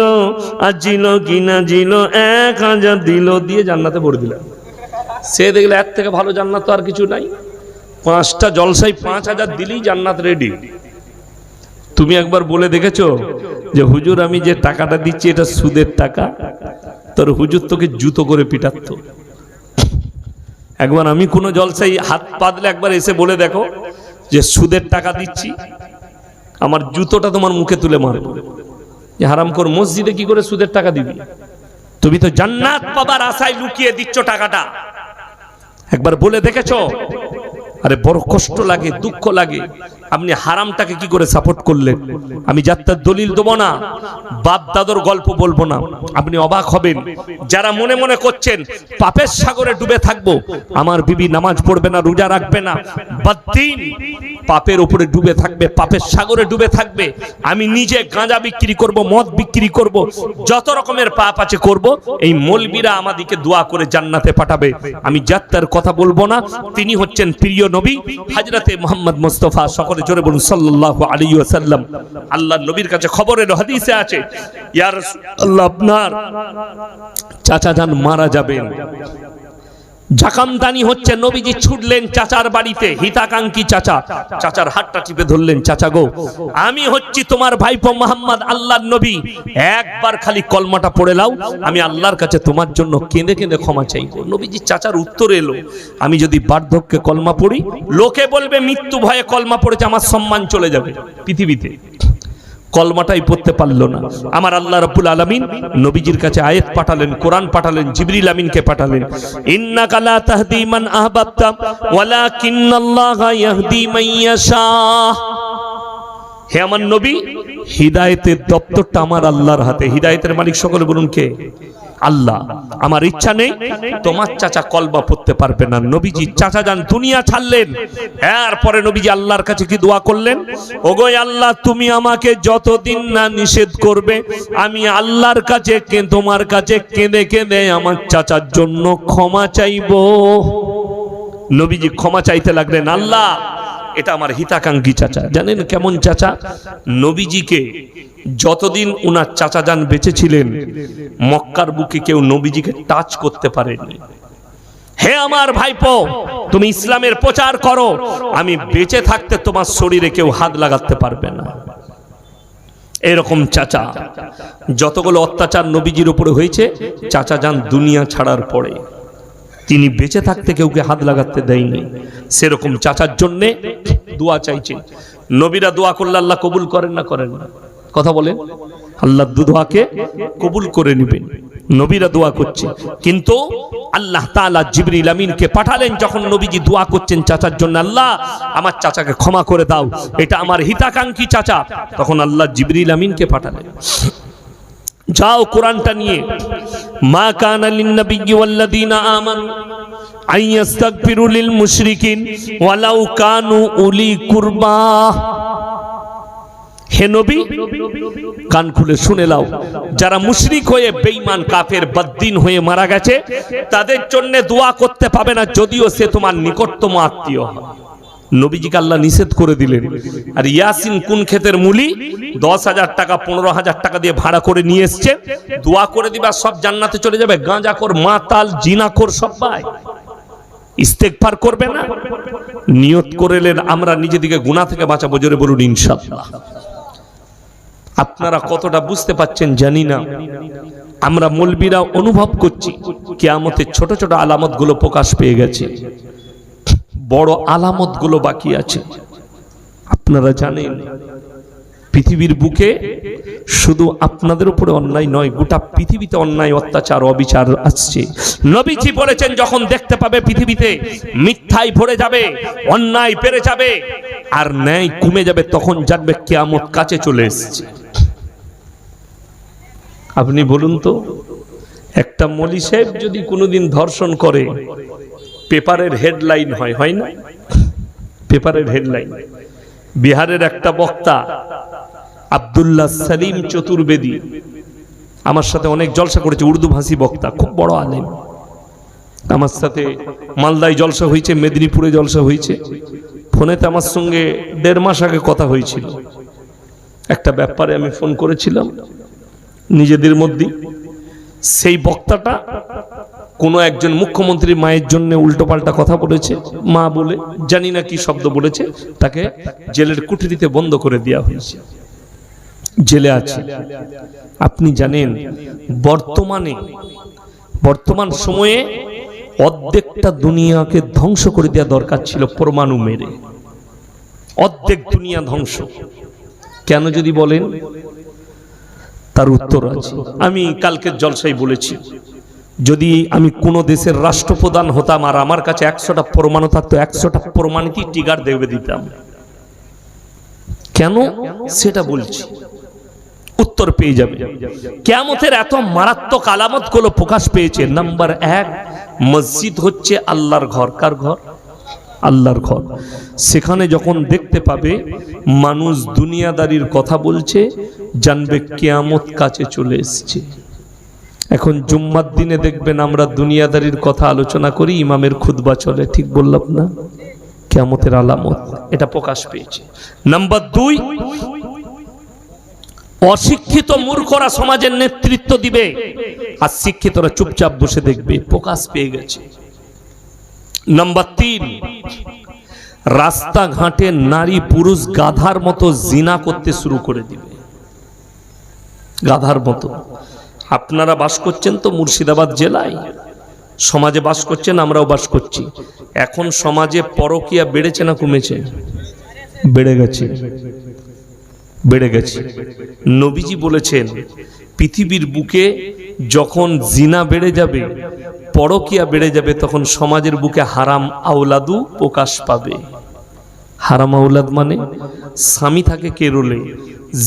আর ছিল কিনা ছিল 1000 দিল, দিয়ে জান্নাতে ভরে দিল। সে দেখলে এর থেকে ভালো জান্নাত তো আর কিছু নাই। 5টা জলসাই 5000 দিলেই জান্নাত রেডি। তুমি একবার বলে দেখেছো যে হুজুর আমি যে টাকাটা দিচ্ছি এটা সুদের টাকা? তোর হুজুর তোকে জুতো করে পিটাতো। একবার আমি কোনো জলসাই হাত পাতলে একবার এসে বলে দেখো যে সুদের টাকা দিচ্ছি, আমার জুতোটা তোমার মুখে তুলে মারবো। যে হারামখোর, মসজিদে কি করে সুদের টাকা দিবি? তুমি তো জান্নাত পাবার আশায় লুকিয়ে দিচ্ছ টাকাটা। একবার বলে দেখেছো? আরে বড় কষ্ট লাগে, দুঃখ লাগে। আপনি হারামটাকে কি করে সাপোর্ট করলেন? আমি যাত্রার দলিল দেবো না, বাপ দাদর গল্প বলবো না। আপনি অবাক হবেন যারা মনে মনে করছেন পাপের সাগরে ডুবে থাকবো, আমার বিবি নামাজ পড়বে না, রোজা রাখবে না, বদ্দিন পাপের উপরে ডুবে থাকবে, পাপের সাগরে ডুবে থাকবে। আমি নিজে গাঁজা বিক্রি করব, মদ বিক্রি করব, যত রকমের পাপ আছে করব। এই মৌলবীরা আমাদেরকে দোয়া করে জান্নাতে পাঠাবে। আমি যাত্রার কথা বলবো না। তিনি হচ্ছেন প্রিয় নবী হযরতে মুহাম্মদ মুস্তাফা, সকলে জোরে বলুন সাল্লাল্লাহু আলাইহি ওয়াসাল্লাম। আল্লাহর নবীর কাছে খবরের হাদিসে আছে, ইয়া রাসূলুল্লাহ আপনার চাচা যান মারা যাবেন। জাকামদানি হচ্ছে, নবীজি ছুটলেন চাচার বাড়িতে, হিতাকাঙ্ক্ষী চাচা, চাচার হাতটা টিপে ধরলেন, চাচা গো আমি হচ্ছি তোমার ভাইপো মুহাম্মদ, আল্লাহর নবী, একবার খালি কলমাটা পড়ে নাও, আমি আল্লাহর কাছে তোমার জন্য কেঁদে কেঁদে ক্ষমা চাইবো। নবীজি চাচার উত্তর এলো, আমি যদি বার্ধক্যে কলমা পড়ি, লোকে বলবে মৃত্যু ভয়ে কলমা পড়েছে, আমার সম্মান চলে যাবে পৃথিবীতে। কলমাটাই পড়তে পারলো না। আমার আল্লাহ রাব্বুল আলামিন নবীজির কাছে আয়াত পাঠালেন, কোরআন পাঠালেন, জিবরিল আমিনকে পাঠালেন। ইন্নাকা লা তাহদি মান আহবাবতা ওয়ালাকিন্নাল্লাহা ইয়াহদি মান ইয়াশা। হে আমার নবী, হিদায়াতের দপ্তরটা আমার আল্লাহর হাতে। হিদায়াতের মালিক সকলে বলুন কে? আল্লাহ। আমার ইচ্ছা নেই তোমার চাচা কলমা পড়তে পারবে না। নবীজি চাচা যান দুনিয়া ছাড়লেন। এরপরে নবীজি আল্লাহর কাছে কি দোয়া করলেন? ওগো আল্লাহ, তুমি আমাকে যতদিন না নিষেধ করবে, আমি আল্লাহর কাছে তোমার কাছে কেঁদে কেঁদে আমার চাচার জন্য ক্ষমা চাইবো। নবীজি ক্ষমা চাইতে লাগলেন, আল্লাহ এটা আমার হিতাকাঙ্ক্ষী চাচা। জানেন কেমন চাচা? নবীজিকে যতদিন উনার চাচা যান বেঁচে ছিলেন, মক্কার বুকে কেউ নবীজিকে টাচ করতে পারেনি। হে আমার ভাইপো, তুমি ইসলামের প্রচার করো, আমি বেঁচে থাকতে তোমার শরীরে কেউ হাত লাগাতে পারবে না। এরকম চাচা। যতগুলো অত্যাচার নবীজির উপরে হয়েছে, চাচা যান দুনিয়া ছাড়ার পরে তিনি বেঁচে থাকতে কেউকে হাত লাগাতে দেয়নি। সেরকম চাচার জন্যে দোয়া চাইছে। নবীরা দোয়া করলে আল্লাহ কবুল করেন না করেন না? কথা বলেন। আল্লাহ দোয়াকে কবুল করে নেবেন। নবীরা দোয়া করছে, কিন্তু আল্লাহ তাআলা জিবরিল আমিনকে পাঠালেন। যখন নবীজি দোয়া করছেন চাচার জন্য, আল্লাহ আমার চাচাকে ক্ষমা করে দাও, এটা আমার হিতাকাঙ্ক্ষী চাচা, তখন আল্লাহ জিবরিল আমিনকে পাঠালেন। যাও কোরআনটা নিয়ে, মা কানা লিন-নাবিয়্যি ওয়াল্লাযীনা আমানু আইয়াস্তাগফিরু লিল মুশরিকিন ওয়ালাউ কানু উলি কুরবা। হে নবী, কান খুলে শুনে নাও, যারা মুশরিক হয়ে বেঈমান কাফের বদ্দিন হয়ে মারা গেছে, তাদের জন্য দোয়া করতে পাবে না, যদিও সে তোমার নিকটতম আত্মীয় হয়। নবীজিকে আল্লাহ নিষেধ করে দিলেন। আর ইয়াসিন কোন ক্ষেতের মুলি 10,000 টাকা 15,000 টাকা দিয়ে ভাড়া করে নিয়ে এসছে, দোয়া করে দিবা সব জান্নাতে চলে যাবে। গাঁজাখোর, মাতাল, জিনাখোর সবাই ইস্তেগফার করবে না। নিয়ত করেলেন আমরা নিজেদিকে গুনাহ থেকে বাঁচাবো, জোরে বলুন ইনশাআল্লাহ। আপনারা কতটা বুঝতে পাচ্ছেন জানি না। আমরা মৌলবীরা অনুভব করছি কিয়ামতের ছোট ছোট আলামতগুলো প্রকাশ পেয়ে গেছে, বড় আলামতগুলো বাকি আছে। আপনারা জানেন পৃথিবীর বুকে শুধু আপনাদের উপরে অন্যায় নয়, গোটা পৃথিবীতে অন্যায়, অত্যাচার, অবিচার আসছে। নবীজি বলেছেন যখন দেখতে পাবে পৃথিবীতে মিথ্যায় ভরে যাবে, অন্যায় বেড়ে যাবে আর ন্যায় কমে যাবে, তখন জানবে কিয়ামত কাছে চলে এসেছে। আপনি বলুন তো, একটা মলি সাহেব যদি কোনোদিন ধর্ষণ করে, পেপারের হেডলাইন হয় না? পেপারের হেডলাইন। বিহারের একটা বক্তা আব্দুল্লাহ সালিম চতুর্বেদী আমার সাথে অনেক জলসা করেছে, উর্দু ভাষী বক্তা, খুব বড় আলেম। আমার সাথে মালদায় জলসা হয়েছে, মেদিনীপুরে জলসা হয়েছে। ফোনেতে আমার সঙ্গে 1.5 মাস আগে কথা হয়েছিল। একটা ব্যাপারে আমি ফোন করেছিলাম নিজেদের মধ্যে। সেই বক্তাটা কোনো একজন মুখ্যমন্ত্রীর মায়ের জন্য উল্টোপাল্টা কথা বলেছে, মা বলে জানি না কি শব্দ বলেছে, তাকে জেলের কুঠরিতে বন্ধ করে দেওয়া হয়েছে, জেলে আছে। আপনি জানেন বর্তমান সময়ে অর্ধেকটা দুনিয়াকে ধ্বংস করে দেওয়া দরকার ছিল পরমাণু মেরে, অর্ধেক দুনিয়া ধ্বংস। কেন যদি বলেন, তার উত্তর আছে। আমি কালকের জলসায় বলেছি, যদি আমি কোন দেশের রাষ্ট্রপ্রধান হতাম আর আমার কাছে 100টা পরমাণু থাকতো, 100টা পরমাণুতেই টিগার দেবে দিতাম। কেন সেটা বলছি, উত্তর পেয়ে যাবে। কিয়ামতের এত মারাত্মক আলামত গুলো প্রকাশ পেয়েছে। নাম্বার 1, মসজিদ হচ্ছে আল্লাহর ঘর। কার ঘর? আল্লাহর ঘর। সেখানে যখন দেখতে পাবে মানুষ দুনিয়াদারির কথা বলছে, জানবে কিয়ামত কাছে চলে এসেছে। এখন জুম্মার দিনে দেখবেন আমরা দুনিয়াদারির কথা আলোচনা করি, ইমামের খুতবা চলে, ঠিক বললাম না? কিয়ামতের আলামত এটা প্রকাশ পেয়েছে। নাম্বার 2, অশিক্ষিত মূর্খরা সমাজের নেতৃত্ব দিবে আর শিক্ষিতরা চুপচাপ বসে দেখবে, প্রকাশ পেয়ে গেছে। নাম্বার 3, রাস্তাঘাটে নারী পুরুষ গাধার মতো জিনা করতে শুরু করে দিবে, গাধার মতো। আপনারা বাস করছেন তো মুর্শিদাবাদ জেলায়, সমাজে বাস করছেন, আমরাও বাস করছি। এখন সমাজে পরকীয়া বেড়েছে না কমেছে? বেড়ে গেছে, বেড়ে গেছে। নবীজি বলেছেন পৃথিবীর বুকে যখন জিনা বেড়ে যাবে, পরকীয়া বেড়ে যাবে, তখন সমাজের বুকে হারাম আওলাদু প্রকাশ পাবে। হারাম আওলাদ মানে স্বামী থাকে কেরলে,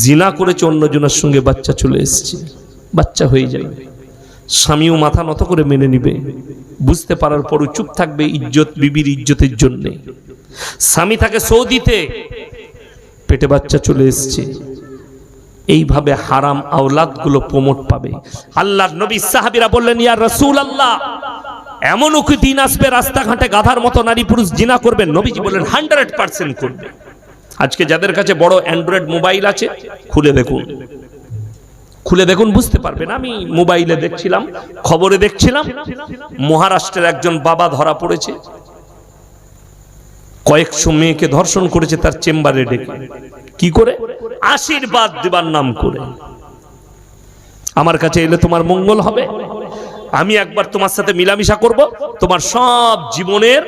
জিনা করেছে অন্যজনের সঙ্গে, বাচ্চা চলে এসেছে, বাচ্চা হয়ে যাবে, স্বামীও মাথা নত করে মেনে নিবে, বুঝতে পারার পরও চুপ থাকবে ইজ্জত, বিবির ইজ্জতের জন্যে। স্বামী থাকে সৌদিতে, পেটে বাচ্চা চলে এসেছে। এইভাবে হারাম আওলাদ গুলো প্রমোট পাবে। আল্লাহর নবী সাহাবীরা বললেন, ইয়া রাসূলুল্লাহ, এমনও কি দিন আসবে রাস্তাঘাটে গাধার মতো নারী পুরুষ জিনা করবেন? নবীজি বললেন 100% করবে। আজকে যাদের কাছে বড় অ্যান্ড্রয়েড মোবাইল আছে, খুলে দেখুন, খুলে দেখুন, বুঝতে পারবেন। আমি মোবাইলে দেখছিলাম, খবরে দেখছিলাম, মহারাষ্ট্রের একজন বাবা ধরা পড়েছে, কয়েকশো মেয়েকে ধর্ষণ করেছে তার চেম্বারে ডেকে। কি করে? আশীর্বাদ দেবার নাম করে। আমার কাছে এলে তোমার মঙ্গল হবে, আমি একবার তোমার সাথে মিলামিশা করব, তোমার সব জীবনের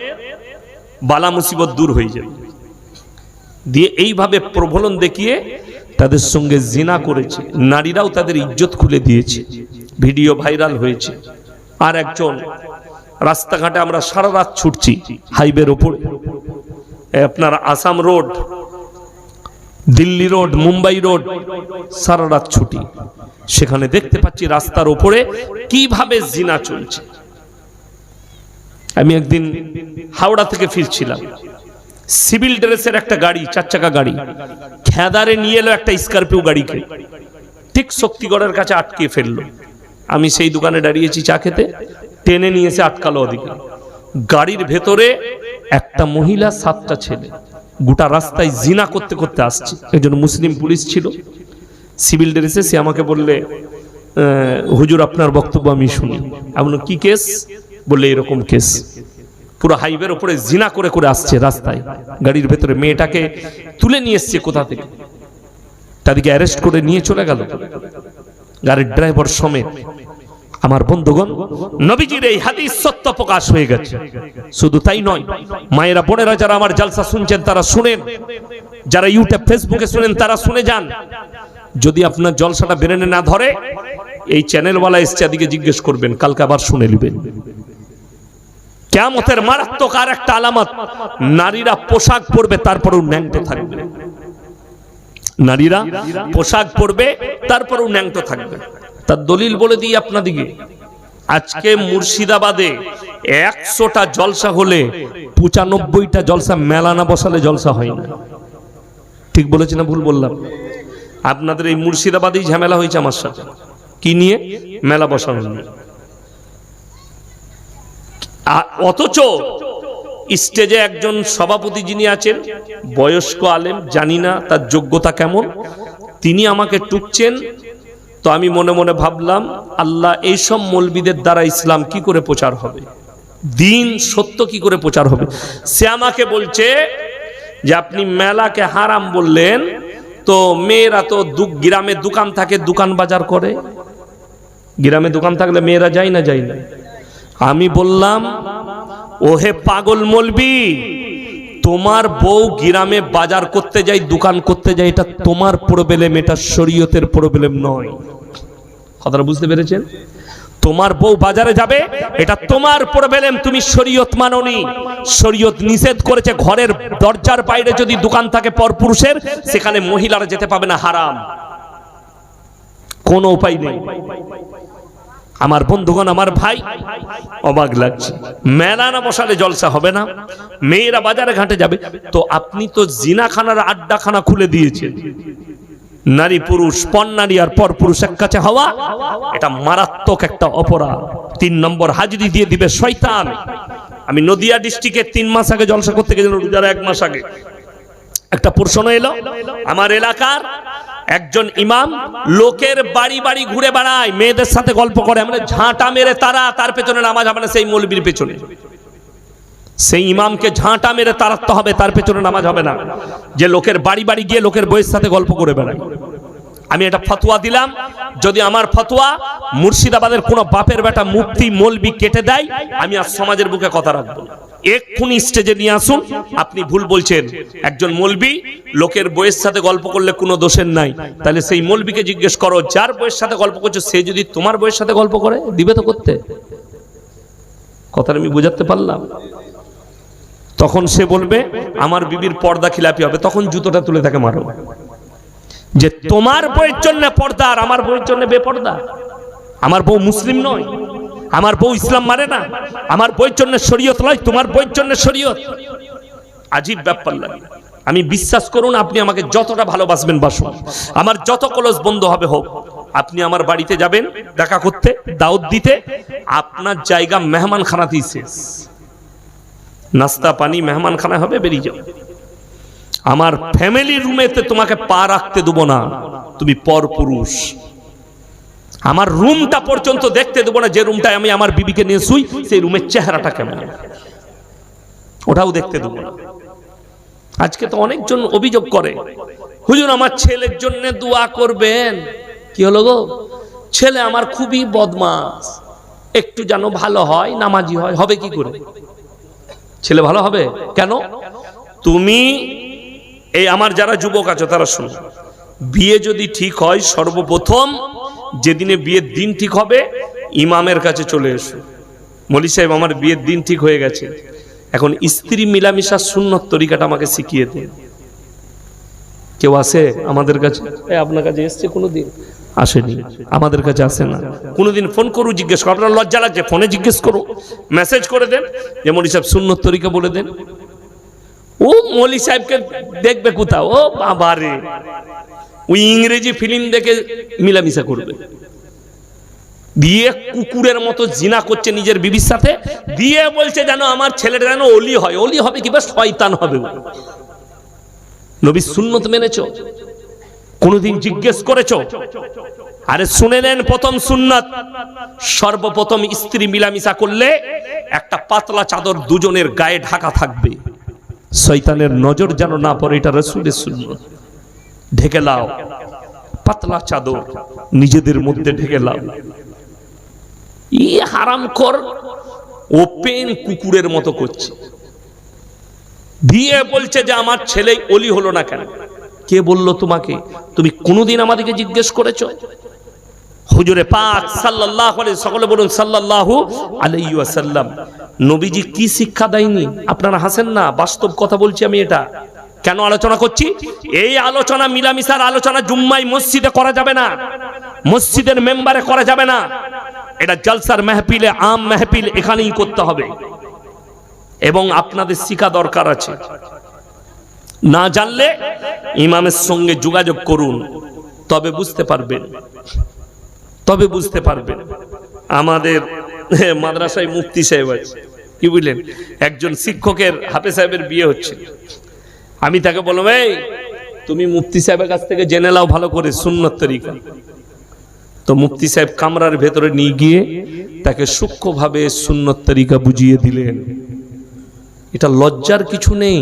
বালা মুসিবত দূর হয়ে যাবে। দিয়ে এইভাবে প্রলোভন দেখিয়ে তাদের সঙ্গে জিনা করেছে। নারীরাও তাদের ইজ্জত খুলে দিয়েছে, ভিডিও ভাইরাল হয়েছে। আর একজন, রাস্তাঘাটে আমরা সারা রাত ছুটছি হাইওয়ের ওপরে, আপনার Assam road, Delhi road, Mumbai road, সারা রাত ছুটি। সেখানে দেখতে পাচ্ছি রাস্তার ওপরে কিভাবে জিনা চলছে। আমি একদিন হাওড়া থেকে ফিরছিলাম, সিভিল ড্রেসের একটা গাড়ি, 4 চাকা গাড়ি, খেদারে নিয়ে এলো একটা স্করপিও গাড়িকে, ঠিক শক্তিগড়ের কাছে আটকে ফেললো। আমি সেই দোকানে দাঁড়িয়েছি চা খেতে, টেনে নিয়ে এসে আটকালো ওদিকে। গাড়ির ভেতরে একটা মহিলা, 7টা ছেলে, গোটা রাস্তায় জিনা করতে করতে আসছে। একজন মুসলিম পুলিশ ছিল সিভিল ড্রেসে, সে আমাকে বললে, হুজুর আপনার বক্তব্য আমি শুনি। আমি বললাম কি কেস? বললে এরকম কেস, পুরো হাইওয়ের উপরে জিনা করে করে আসছে রাস্তায়, গাড়ির ভেতরে মেয়েটাকে তুলে নিয়ে এসছে কোথা থেকে, তাদেরকে অ্যারেস্ট করে নিয়ে চলে গেল, গাড়ির ড্রাইভার সমেত। আমার বন্ধুগণ, নবীজির এই হাদিস সত্য প্রকাশ হয়ে গেছে। শুধু তাই নয়, মায়েরা বোনেরা যারা আমার জালসা শুনছেন তারা শুনেন, যারা ইউটিউব ফেসবুকে শুনেন তারা শুনে যান। যদি আপনার জলসাটা ব্রেনে না ধরে, এই চ্যানেলওয়ালা এসছে এদিকে জিজ্ঞেস করবেন, কালকে আবার শুনে নেবেন। কিয়ামতের মারাত্মক আর একটা আলামত, নারীরা পোশাক পরবে তারপরেও ন্যাংটো থাকবে। নারীরা পোশাক পরবে তারপরেও ন্যাংটো থাকবে। তার দলিল বলে দিই আপনাদিকে। আজকে মুর্শিদাবাদে 100টা জলসা হলে 95টা জলসা মেলা না বসালে জলসা হয় না। ঠিক বলেছি না ভুল বললাম? আপনাদের এই মুর্শিদাবাদেই ঝামেলা হয়েছে আমার সাথে। কি নিয়ে? মেলা বসানো নিয়ে। অথচ স্টেজে একজন সভাপতি যিনি আছেন, বয়স্ক আলেম, জানি না তার যোগ্যতা কেমন, তিনি আমাকে টুকছেন। তো আমি মনে মনে ভাবলাম, আল্লাহ, এইসব মৌলবীদের দ্বারা ইসলাম কি করে প্রচার হবে, দিন সত্য কি করে প্রচার হবে? সে আমাকে বলছে যে আপনি মেলাকে হারাম বললেন, তো মেয়েরা তো গ্রামে দোকান থাকে, দোকান বাজার করে। গ্রামে দোকান থাকলে মেয়েরা যায় না? যায় না। আমি বললাম, ওহে পাগল মৌলবি, তোমার বউ গ্রামে বাজার করতে যায়, দোকান করতে যায়, এটা তোমার প্রবলেম, এটা শরীয়তের প্রবলেম নয়। কথাটা বুঝতে পেরেছেন? তোমার বউ বাজারে যাবে, এটা তোমার প্রবলেম, তুমি শরীয়ত মানোনি। শরীয়ত নিষেধ করেছে ঘরের দরজার বাইরে যদি দোকান থাকে পরপুরুষের, সেখানে মহিলারা যেতে পাবে না, হারাম। কোনো উপায় নেই। আমার বন্ধুগণ, আমার ভাই, অবাক লাগছে, মেলা না বসালে জলসা হবে না, মেয়েরা বাজারে ঘাটে যাবে। তো আপনি তো জিনাখানার আড্ডাখানা খুলে দিয়েছেন। নারী পুরুষ, পর নারী আর পর পুরুষ এক কাছে হওয়া, এটা মারাত্মক একটা অপরাধ। 3 নম্বর হাজিরি দিয়ে দিবে শয়তান। আমি নদিয়া ডিস্ট্রিক্টে 3 মাস আগে জলসা করতে গেছিলাম, রোজার 1 মাস আগে। একটা প্রশ্ন এলো, আমার এলাকার একজন ইমাম লোকের বাড়ি বাড়ি ঘুরে বেড়ায়, মেয়েদের সাথে গল্প করে, মানে ঝাঁটা মেরে তার পেছনে নামাজ হবে না। সেই মৌলবীর পেছনে, সেই ইমামকে ঝাঁটা মেরে তাড়াতে হবে, তার পেছনে নামাজ হবে না, যে লোকের বাড়ি বাড়ি গিয়ে লোকের বইয়ের সাথে গল্প করে বেড়ায়। আমি এটা ফতোয়া দিলাম, যদি আমার ফতোয়া মুর্শিদাবাদের কোন বাপের বেটা মুফতি মৌলবি কেটে দেয়, আমি আর সমাজের বুকে কথা রাখবো না। এক্ষুনি স্টেজে নিয়ে আসুন, আপনি ভুল বলছেন। একজন মৌলবি লোকের বইয়ের সাথে গল্প করলে কোনো দোষের নাই, তাহলে সেই মৌলবিকে জিজ্ঞেস করো, যার বইয়ের সাথে গল্প করছো সে যদি তোমার বইয়ের সাথে গল্প করে, দিবে তো করতে? কথাটা আমি বুঝাতে পারলাম? তখন সে বলবে আমার বিবির পর্দা খিলাপি হবে, তখন জুতোটা তুলে তাকে মারো, যে তোমার বইয়ের জন্য পর্দা আর আমার বইয়ের জন্য বেপর্দা। আমার বউ মুসলিম নয়, আমার বউ ইসলাম মানে না, আমার বইয়ের জন্য শরীয়ত নয়, তোমার বইয়ের জন্য শরীয়ত। আজীব ব্যাপার লাগে। আমি বিশ্বাস করুন, আপনি আমাকে যতটা ভালোবাসবেন বাসুন, আমার যত কলস বন্ধ হবে হোক, আপনি আমার বাড়িতে যাবেন দেখা করতে, দাওয়াত দিতে, আপনার জায়গা মেহমানখানাতেই শেষ। নাস্তা পানি মেহমানখানা হবে, বেরিয়ে যাও। আমার ফ্যামিলি রুমেতে তোমাকে পা রাখতে দেবো না, তুমি পরপুরুষ। আমার রুমটা পর্যন্ত দেখতে দেবো না, যে রুমটায় আমি আমার বিবিকে নিয়ে শুই, সেই রুমের চেহারাটা কেমন, ওটাও দেখতে দেবো না। আজকে তো অনেকজন অভিযোগ করে, হুজুর আমার ছেলের জন্য দোয়া করবেন। কি হলো গো? ছেলে আমার খুবই বদমাস, একটু যেন ভালো হয়, নামাজি হয়। হবে কি করে? ছেলে ভালো হবে কেন? তুমি এই আমার যারা যুবক আছো তারা শুনো, বিয়ে যদি ঠিক হয়, সর্বপ্রথম যেদিনে বিয়ের দিন ঠিক হবে, ইমামের কাছে চলে এসো, মৌলী সাহেব আমার বিয়ের দিন ঠিক হয়ে গেছে, এখন স্ত্রী মিলামিশা সুন্নত তরিকাটা আমাকে শিখিয়ে দিন। কেউ আসে আমাদের কাছে? আপনার কাছে এসছে কোনোদিন? আসেনি, আমাদের কাছে আসে না। কোনোদিন ফোন করু, জিজ্ঞেস করো, আপনার লজ্জা লাগছে, ফোনে জিজ্ঞেস করো, মেসেজ করে দেন যে মৌলী সাহেব সুন্নত তরিকা বলে দেন। ও মৌলী সাহেবকে দেখবে কোথাও, ও বাবা রে, ওই ইংরেজি ফিল্ম দেখে মিলামিশা করবে, দিয়ে কুকুরের মতো জিনা করছে নিজের বিবির সাথে, দিয়ে বলছে যেন আমার ছেলেটা যেন ওলি হয়। ওলি হবে কি, বা শয়তান হবে। নবী সুন্নত মেনেছো? কোনদিন জিজ্ঞেস করেছো? আরে শুনে নেন, প্রথম সুন্নাত, সর্বপ্রথম স্ত্রী মিলামিশা করলে একটা পাতলা চাদর দুজনের গায়ে ঢাকা থাকবে, শয়তানের নজর যেন না পড়ে, এটা রাসূলের সুন্নাত। ঢেকে লাও, পাতলা চাদর নিজেদের মধ্যে ঢেকে লাও। ই হারামখোর ওপেন কুকুরের মতো করছে, দিয়ে বলছে যে আমার ছেলে ওলি হলো না কেন? কে বলল তোমাকে? তুমি কোনোদিন আমাদেরকে জিজ্ঞেস করেছো? হুজুরে পাক সাল্লাল্লাহু আলাইহি, সকলে বলুন সাল্লাল্লাহু আলাইহি ওয়াসাল্লাম, নবীজি কি শিক্ষা দেয়নি? আপনারা হাসেন না, বাস্তব কথা বলছি আমি। এটা কেন আলোচনা করছি? এই আলোচনা মিলামিশার আলোচনা জুম্মায় মসজিদে করা যাবে না, মসজিদের মেম্বারে করা যাবে না। এটা জলসার মাহফিলে, আম মাহফিল এখানেই করতে হবে। এবং আপনাদের শিক্ষা দরকার আছে। না জানলে ইমামের সঙ্গে যোগাযোগ করুন, তবে বুঝতে পারবেন, তবে বুঝতে পারবেন। আমাদের মাদ্রাসায় মুফতি সাহেব আছে, কি বুঝলেন, একজন শিক্ষকের হাফেজ সাহেবের বিয়ে হচ্ছে। আমি তাকে বললাম, এই তুমি মুফতি সাহেবের কাছ থেকে জেনে নাও ভালো করে সুন্নত তরিকা। তো মুফতি সাহেব কামরার ভেতরে নিয়ে গিয়ে তাকে সূক্ষ্মভাবে সুন্নত তরিকা বুঝিয়ে দিলেন। এটা লজ্জার কিছু নেই।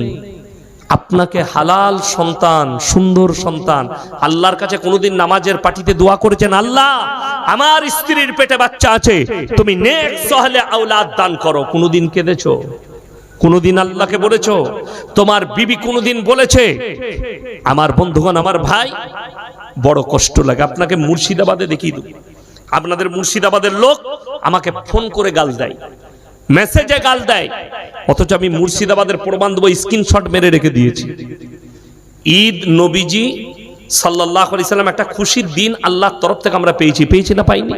আপনাকে হালাল সন্তান, সুন্দর সন্তান, আল্লাহর কাছে কোনোদিন নামাজের পাটিতে দোয়া করেছেন, আল্লাহ আমার স্ত্রীর পেটে বাচ্চা আছে, তুমি নেক সহলে আওলাদ দান করো? কোনোদিন কেঁদেছো? কোনোদিন আল্লাহকে বলেছো? তোমার বিবি কোনোদিন বলেছে? আমার বন্ধুগণ, আমার ভাই, বড় কষ্ট লাগে। আপনাকে মুর্শিদাবাদে দেখিয়ে দেব, আপনাদের মুর্শিদাবাদের লোক আমাকে ফোন করে গাল দেয়, মেসেজে গাল দেয়, অথচ আমি মুর্শিদাবাদের প্রমাণ দেবো, স্ক্রিনশট মেরে রেখে দিয়েছি। ঈদ নবীজি সাল্লাল্লাহু আলাইহি সাল্লাম একটা খুশির দিন আল্লাহর তরফ থেকে আমরা পেয়েছি না পাইনি?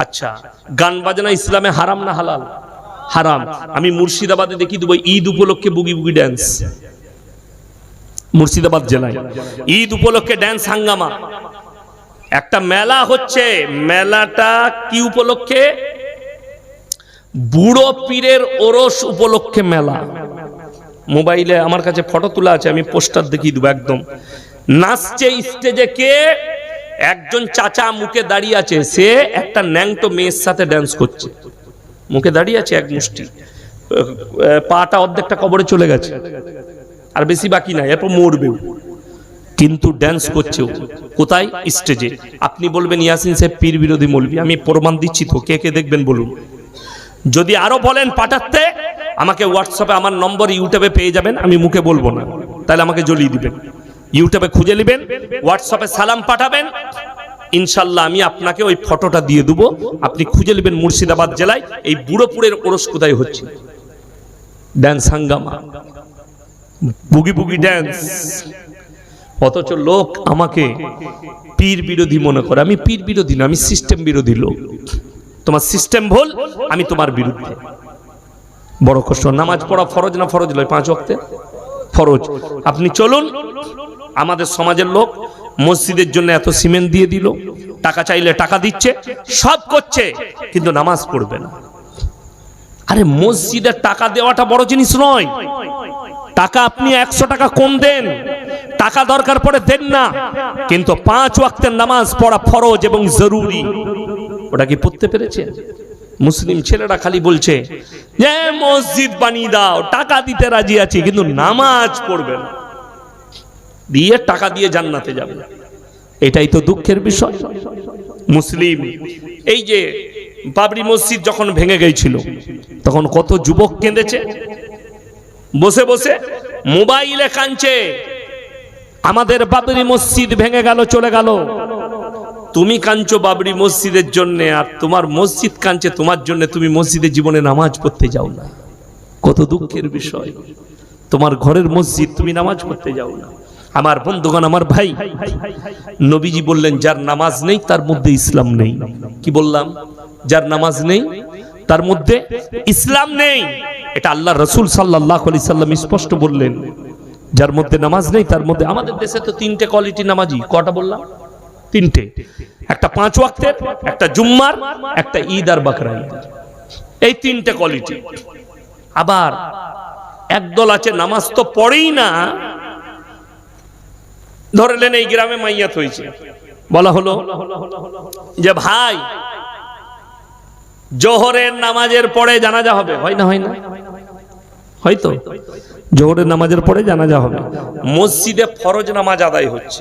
আচ্ছা, গান বাজনা ইসলামে হারাম না হালাল? হারাম। আমি মুর্শিদাবাদে দেখিয়ে দেবো ঈদ উপলক্ষে বুগি বুগি ড্যান্স। মুর্শিদাবাদ জেলায় ঈদ উপলক্ষে ড্যান্স হাঙ্গামা। একটা মেলা হচ্ছে, মেলাটা কি উপলক্ষে? বুড়ো পীরের ওরস উপলক্ষে মেলা। মোবাইলে আমার কাছে ফটো তোলা আছে, আমি পোস্টার দেখিয়ে দেবো। একদম নাচছে স্টেজে কে? একজন চাচা মুখে দাঁড়িয়ে আছে, সে একটা ন্যাংটো মেয়ের সাথে ড্যান্স করছে, মুখে দাঁড়িয়ে আছে এক মুষ্টি, পাটা অর্ধেকটা কবরে চলে গেছে, আর বেশি বাকি নাই, এরপর মরবেও, কিন্তু ড্যান্স করছে। কোথায়? স্টেজে। আপনি বলবেন ইয়াসিন সাহেব পীর বিরোধী মৌলবী, আমি প্রমাণ দিচ্ছি তো, কে কে দেখবেন বলুন। যদি আরো বলেন পাঠাতে, আমাকে হোয়াটসঅ্যাপে আমার নম্বর ইউটিউবে পেয়ে যাবেন, আমি মুখে বলবো না, তাহলে আমাকে জ্বলিয়ে দিবেন। ইউটিউবে খুঁজে নেবেন, হোয়াটসঅ্যাপে সালাম পাঠাবেন, ইনশাল্লাহ আমি আপনাকে ওই ফটোটা দিয়ে দেবো। আপনি খুঁজে নেবেন মুর্শিদাবাদ জেলায় এই বুড়োপুরের ওরস কোথায় হচ্ছে, ড্যান্স হাঙ্গামা, বুগি বুগি ড্যান্স। অথচ লোক আমাকে পীর বিরোধী মনে করে। আমি পীর বিরোধী না, আমি সিস্টেম বিরোধী লোক। তোমার সিস্টেম ভুল, আমি তোমার বিরুদ্ধে। বড় কষ্ট। নামাজ পড়া ফরজ না ফরজ নয়? 5 ওয়াক্তে ফরজ। আপনি চলুন, আমাদের সমাজের লোক মসজিদের জন্য এত সিমেন্ট দিয়ে দিল, টাকা চাইলে টাকা দিচ্ছে, সব করছে, কিন্তু নামাজ পড়বে না। আরে মসজিদের টাকা দেওয়াটা বড় জিনিস নয়। টাকা আপনি 100 টাকা কম দেন, টাকা দরকার পড়ে দেন না, কিন্তু 5 ওয়াক্তের নামাজ পড়া ফরজ এবং জরুরি। ওটা কি পড়তে পেরেছে? মুসলিম ছেলেরা খালি বলছে যে মসজিদ বানিয়ে দাও, টাকা দিতে রাজি আছি, কিন্তু নামাজ পড়বে না, দিয়ে টাকা দিয়ে জান্নাতে যাবে। এটাই তো দুঃখের বিষয়। মুসলিম, এই যে বাবরি মসজিদ যখন ভেঙে গিয়েছিল, তখন কত যুবক কেঁদেছে, বসে বসে মোবাইলে কাঁদছে, আমাদের বাবরি মসজিদ ভেঙে গেল, চলে গেল। তুমি কাঁদছো বাবরি মসজিদের জন্য, আর তোমার মসজিদ কাঁদছে তোমার জন্য, তুমি মসজিদে জীবনে নামাজ পড়তে যাও না। কত দুঃখের বিষয়, তোমার ঘরের মসজিদ, তুমি নামাজ পড়তে যাও না। আমার বন্ধুগণ, আমার ভাই, নবীজি বললেন যার নামাজ নেই তার মধ্যে ইসলাম নেই। কি বললাম? যার নামাজ নেই তার মধ্যে ইসলাম নেই। এটা আল্লাহ রাসূল সাল্লাল্লাহু আলাইহি সাল্লাম স্পষ্ট বললেন। যার মধ্যে নামাজ নেই তার মধ্যে। আমাদের দেশে তো 3টে কোয়ালিটি নামাজি, কটা বললাম? 3টে। একটা 5 ওয়াক্তের, একটা জুম্মার, একটা ঈদ আর বাকরা ঈদ। এই 3টে কোয়ালিটি। আবার একদল আছে নামাজ তো পড়েই না। ধরলেন এই গ্রামে মাইয়াত হয়েছে, বলা হলো যে ভাই জোহরের নামাজের পরে জানাজা হবে, হয় না? হয় না? হয়তো জোহরের নামাজের পরে জানাজা হবে। মসজিদে ফরজ নামাজ আদায় হচ্ছে,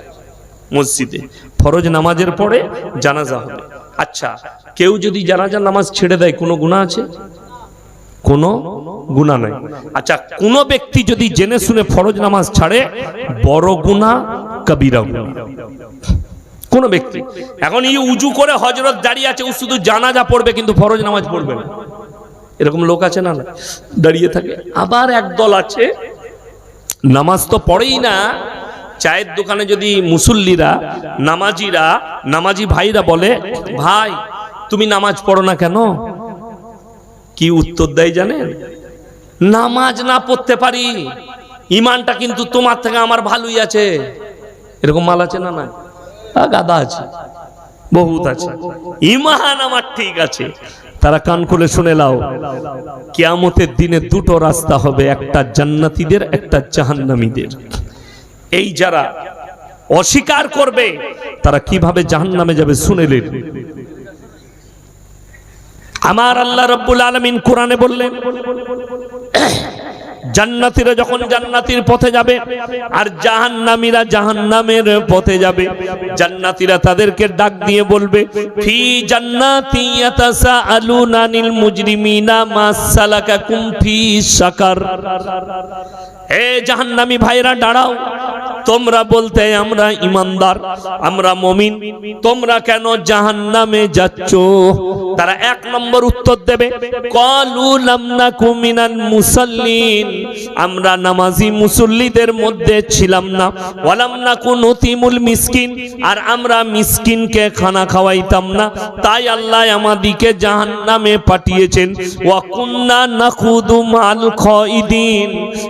মসজিদে ফরজ নামাজের পরে জানাজা হবে। আচ্ছা, কেউ যদি জানাজা নামাজ ছেড়ে দেয় কোনো গুনাহ আছে? কোনো গুনাহ নাই। আচ্ছা, কোন ব্যক্তি যদি জেনে শুনে ফরজ নামাজ ছাড়ে, বড় গুনাহ, কবিরা গুনাহ। কোন ব্যক্তি এখন এই উজু করে হযরত দাঁড়িয়ে আছে, ও শুধু জানাজা পড়বে কিন্তু ফরজ নামাজ পড়বে না, এরকম লোক আছে না? দাঁড়িয়ে থাকে। আবার একদল আছে নামাজ তো পড়েই না, চায়ের দোকানে যদি মুসল্লিরা, নামাজিরা, নামাজি ভাইরা বলে, ভাই তুমি নামাজ পড়ো না কেন? কি উত্তর দেয় জানেন? নামাজ না পড়তে পারি, ইমানটা কিন্তু তোমার থেকে আমার ভালোই আছে। এরকম মাল আছে না? না, গাদা আছে, বহুত আছে। ইমান আমার ঠিক আছে। তারা কান খুলে শুনে লাও, কিয়ামতের দিনে দুটো রাস্তা হবে, একটা জান্নাতীদের, একটা জাহান্নামীদের। এই যারা অস্বীকার করবে তারা কিভাবে জাহান্নামে যাবে শুনেলেন। আমার আল্লাহ রাব্বুল আলামিন কোরআনে বললেন, জান্নাতীরা যখন জান্নাতের পথে যাবে আর জাহান্নামীরা জাহান্নামের পথে যাবে, জান্নাতীরা তাদেরকে ডাক দিয়ে বলবে, ফি জান্নাতি ইয়াতাসাআলুনা আনিল মুজরিমিনা মা সালাকাকুম ফি সাকার। হে জাহান্নামী ভাইরা দাঁড়াও, তোমরা বলতে আমরা ঈমানদার, আমরা মুমিন, তোমরা কেন জাহান্নামে যাচ্ছ? তারা এক নম্বর উত্তর দেবে, ক্বালু লাম নাকু মিনাল মুসাল্লিন, আমরা নামাজি মুসল্লিদের মধ্যে ছিলাম না, ওয়ালাম নাকু নুতিমুল মিসকিন, আর আমরা মিসকিনকে খানা খাওয়াইতাম না, তাই আল্লাহ আমাদিকে জাহান্নামে পাঠিয়েছেন। ওয়া কুন্না নাখুদু মাল খাইদিন,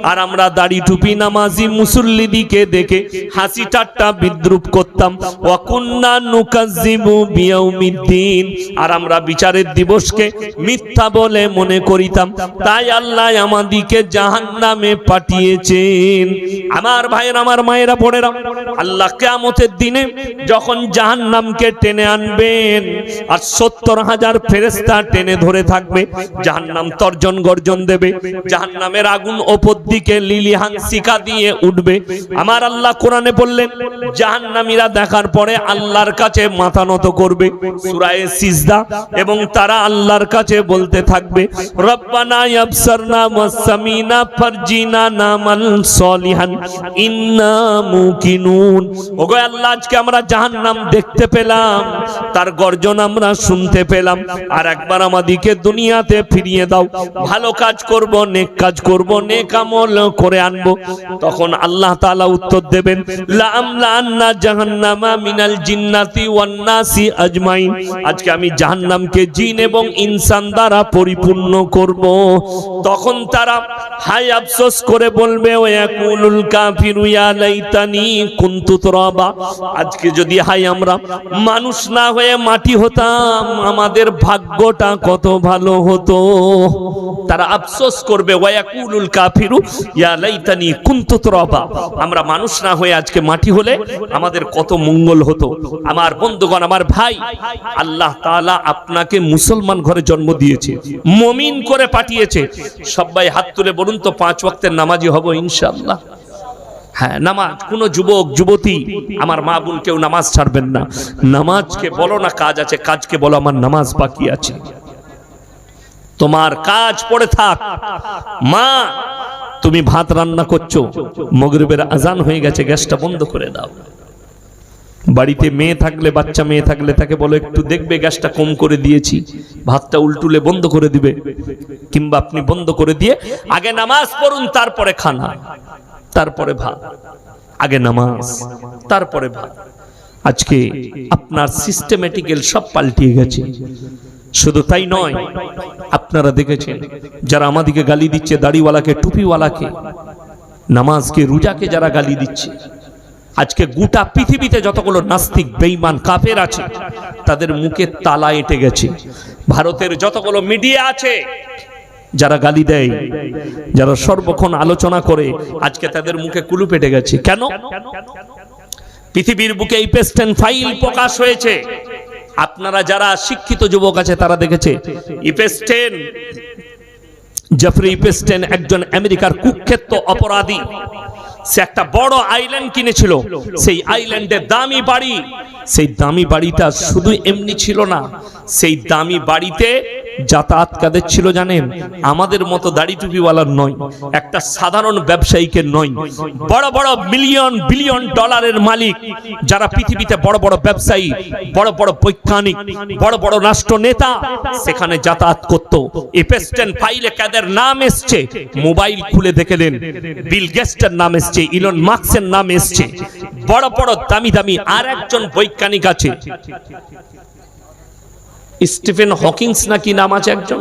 আর আমরা দাড়ি টুপি নামাজি মুসল্লিদিকে দেখে হাসি ঠাট্টা বিদ্রুপ করতাম। ওয়া কুন্না নুকাজ্জিবু বিয়াউমিদ্দিন, আর আমরা বিচারের দিবসকে মিথ্যা বলে মনে করিতাম, তাই আল্লাহ আমাদিকে জাহান্নামে পাঠিয়েছেন। আমার ভাইয়েরা, আমার মায়েরা, বোনেরা, আল্লাহ কিয়ামতের দিনে যখন জাহান্নামকে টেনে আনবেন আর 70,000 ফেরেশতা টেনে ধরে থাকবে, জাহান্নাম তর্জন গর্জন দেবে, জাহান্নামের আগুন ওপর দিকে লিলিহান শিখা দিয়ে উঠবে। আমার আল্লাহ কোরআনে বললেন, জাহান্নামীরা দেখার পরে আল্লাহর কাছে মাথা নত করবে, সূরা সিজদা, এবং তারা আল্লাহর কাছে বলতে থাকবে, রব্বানা ইয়াবসারনা ওয়াসামিনা ফারজিনা নামাল সলিহান ইন্না মুকিনুন। ওগো আল্লাহ, আজকে আমরা জাহান্নাম দেখতে পেলাম, তার গর্জন আমরা শুনতে পেলাম, আর একবার আমাদেরকে দুনিয়াতে ফিরিয়ে দাও, ভালো কাজ করব, নেক কাজ করব, নেক আমল করে আনবো। তখন আল্লাহ তাআলা উত্তর দেবেন, লা আমলান্না জাহান্নামা মিনাল জিন্নাতি ওয়ান নাসি আজমাইন, আজকে আমি জাহান্নামকে জিন এবং ইনসান দ্বারা পরিপূর্ণ করব। তখন তারা হাই আফসোস করে বলবে, ওয়া ইয়াকুলুল কাফিরু ইয়া লাইতানি কুনতু তুরাবা, আজকে যদি হাই আমরা মানুষ না হয়ে মাটি হতাম, আমাদের ভাগ্যটা কত ভালো হতো। তারা আফসোস করবে, ওয়া ইয়াকুলুল কাফিরু ইয়া লাইতানি কুনতু তুরাবা, আমরা মানুষ না হয়ে আজকে মাটি হলে আমাদের কত মঙ্গল হতো। আমার বন্ধুগণ, আমার ভাই, আল্লাহ তাআলা আপনাকে মুসলমান ঘরে জন্ম দিয়েছে, মুমিন করে পাঠিয়েছে। সবাই হাত তুলে বলুন তো, 5 ওয়াক্তের নামাজি হব ইনশাআল্লাহ। হ্যাঁ, নামাজ, কোন যুবক যুবতী আমার মা বোন কেউ নামাজ ছাড়বেন না। নামাজকে বলো না কাজ আছে, কাজকে বলো আমার নামাজ বাকি আছে। তোমার কাজ পড়ে থাক। মা, তুমি ভাত রান্না করছো, মাগরিবের আজান হয়ে গেছে, গ্যাসটা বন্ধ করে দাও। বাড়িতে মেয়ে থাকলে, বাচ্চা মেয়ে থাকলে তাকে বলো একটু দেখবে গ্যাসটা কম করে দিয়েছি, ভাতটা উল্টুলে বন্ধ করে দিবে, কিংবা আপনি বন্ধ করে দিয়ে আগে নামাজ পড়ুন, তারপরে খানা, তারপরে ভাত। আগে নামাজ, তারপরে ভাত। আজকে আপনার সিস্টেমেটিক্যাল সব পাল্টিয়ে গেছে। শুধু তাই নয়, আপনারা দেখেছেন যারা আমাদেরকে গালি দিচ্ছে, দাড়িওয়ালাকে, টুপিওয়ালাকে, নামাজকে, রোজাকে যারা গালি দিচ্ছে, আজকে গোটা পৃথিবীতে যতগুলো নাস্তিক, বেঈমান, কাফের আছে, তাদের মুখে তালা এঁটে গেছে। ভারতের যতগুলো মিডিয়া আছে, যারা গালি দেয়, যারা সর্বক্ষণ আলোচনা করে, আজকে তাদের মুখে কুলুপ এঁটে গেছে। কেন? পৃথিবীর বুকে ইপস্টেন ফাইল প্রকাশ হয়েছে। আপনারা যারা শিক্ষিত যুবক আছে তারা দেখেছে, ইপস্টেন, জেফরি ইপস্টেন একজন আমেরিকার কুখ্যাত অপরাধী, সে একটা বড় আইল্যান্ড কিনেছিল, সেই আইল্যান্ডে দামি বাড়ি। সেই দামি বাড়িটা শুধু এমনি ছিল না, সেই দামি বাড়িতে যাতায়াত কাদের ছিল জানেন? আমাদের মতো দাড়ি টুপিওয়ালার নয়, একটা সাধারণ ব্যবসায়ীকে নয়, বড় বড় মিলিয়ন বিলিয়ন ডলারের মালিক, যারা পৃথিবীতে বড় বড় ব্যবসায়ী, বড় বড় বৈজ্ঞানিক, বড় বড় রাষ্ট্র নেতা সেখানে যাতায়াত করত। এপস্টেন ফাইলে কাদের নাম এসছে, মোবাইল খুলে দেখে নেন, বিল গেটসের নাম এসছে, ইলন মাস্কের নাম এসছে, বড় বড় দামি দামি। আর একজন বৈজ্ঞানিক আছে, স্টিফেন হকিংস নাকি নাম আছে, একজন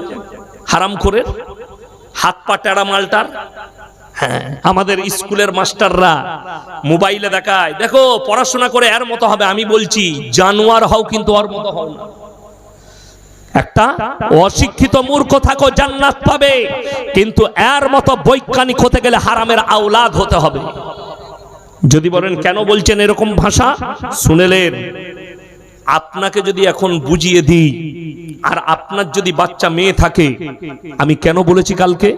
হারামখোরের, হাত পা টেরা মালটার। হ্যাঁ, আমাদের স্কুলের মাস্টাররা মোবাইলে দেখায়, দেখো পড়াশোনা করে এর মতো হবে। আমি বলছি জানোয়ার হও, কিন্তু ওর মতো হও না। একটা অশিক্ষিত মূর্খ থাকো, জান্নাত পাবে, কিন্তু এর মতো বৈজ্ঞানিক হতে গেলে হারামের আওলাদ হতে হবে। যদি বলেন কেন বলছেন এরকম ভাষা, শুনেলেন, আপনাকে যদি এখন বুঝিয়ে দিই, আর আপনার যদি বাচ্চা মেয়ে থাকে, আমি কেন বলেছি কালকে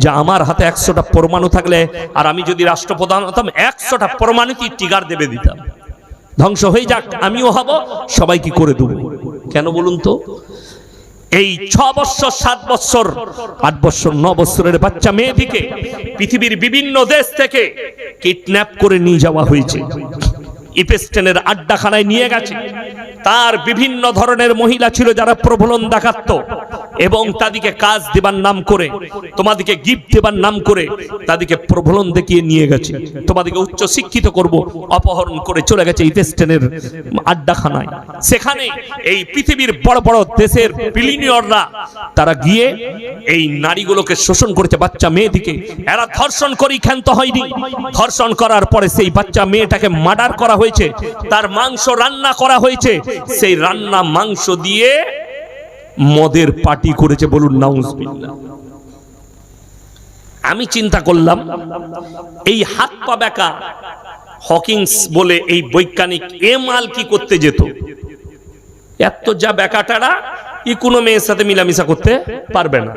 যে আমার হাতে 100টা পরমাণু থাকলে, আর আমি যদি রাষ্ট্রপ্রধান হতাম, 100টা পরমাণুতে টিগার দেবে দিতাম, ধ্বংস হয়ে যাক, আমিও হব, সবাই কি করে দেব। কেন বলুন তো? এই 6 বছর 7 বছর 8 বছর 9 বছরের বাচ্চা মেয়েটিকে পৃথিবীর বিভিন্ন দেশ থেকে কিডন্যাপ করে নিয়ে যাওয়া হয়েছে, ইপস্টেনের আড্ডাখানায় নিয়ে গেছে। তার বিভিন্ন ধরনের মহিলা ছিল যারা প্রলোভন দেখাতো, এবং তাদেরকে কাজ দেবার নাম করে, তোমাদেরকে গিফট দেবার নাম করে তাদেরকে প্রলোভন দেখিয়ে নিয়ে গেছে, তোমাদেরকে উচ্চ শিক্ষিত করব, অপহরণ করে চলে গেছে ইপস্টেনের আড্ডাখানায়। সেখানে এই পৃথিবীর বড় বড় দেশের বিলিয়নিয়াররা তারা গিয়ে এই নারীগুলোকে শোষণ করেছে, বাচ্চা মেয়েদিকে। এরা ধর্ষণ করেই ক্ষান্ত হয়নি, ধর্ষণ করার পরে সেই বাচ্চা মেয়েটাকে মার্ডার করা হয়েছে, তার মাংস রান্না করা হয়েছে, সেই রান্না মাংস দিয়ে মদের পার্টি করেছে। বলুন নাউজুবিল্লাহ। আমি চিন্তা করলাম, এই হাত পা বেঁকা হকিংস বলে এই বৈজ্ঞানিক এ মাল কি করতে যেত? এত যা বেকাটারা ই কোনো মেয়ের সাথে মিলামিশা করতে পারবে না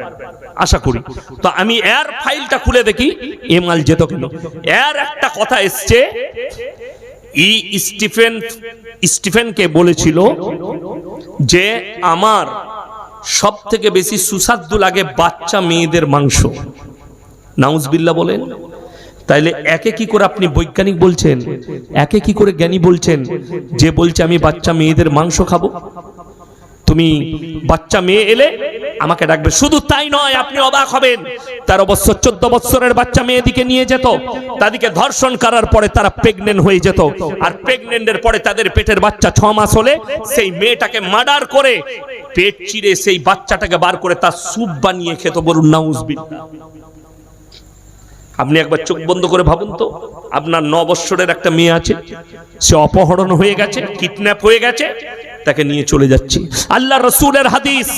আশা করি। তো আমি এর ফাইলটা খুলে দেখি এ মাল যেত কেন। এর একটা কথা এসছে, স্টিফেনকে বলেছিল যে আমার সব থেকে বেশি সুস্বাদু লাগে বাচ্চা মেয়েদের মাংস। নাউজুবিল্লাহ বলেন। তাইলে একে কি করে আপনি বৈজ্ঞানিক বলছেন, একে কি করে জ্ঞানী বলছেন, যে বলছে আমি বাচ্চা মেয়েদের মাংস খাবো? তুমি বাচ্চা মেয়ে এলে আমাকে ডাকবে। শুধু তাই নয়, আপনি অবাক হবেন, 13 বছর 14 বছরের বাচ্চা মেয়েদিকে নিয়ে যেত, তাদেরকে ধর্ষণ করার পরে তারা প্রেগনেন্ট হয়ে যেত, আর প্রেগনেন্টের পরে তাদের পেটের বাচ্চা 6 মাস হলে সেই মেয়েটাকে মার্ডার করে পেট চিরে সেই বাচ্চাটাকে বার করে তার স্যুপ বানিয়ে খেত। বলুন নাউজুবিল্লাহ। আপনি একবার চোখ বন্ধ করে ভাবুন তো, আপনার 9 বছরের একটা মেয়ে আছে, সে অপহরণ হয়ে গেছে, কিডন্যাপ হয়ে গেছে, তাকে নিয়ে চলে যাচ্ছে। আল্লাহ রাসূলের হাদিস,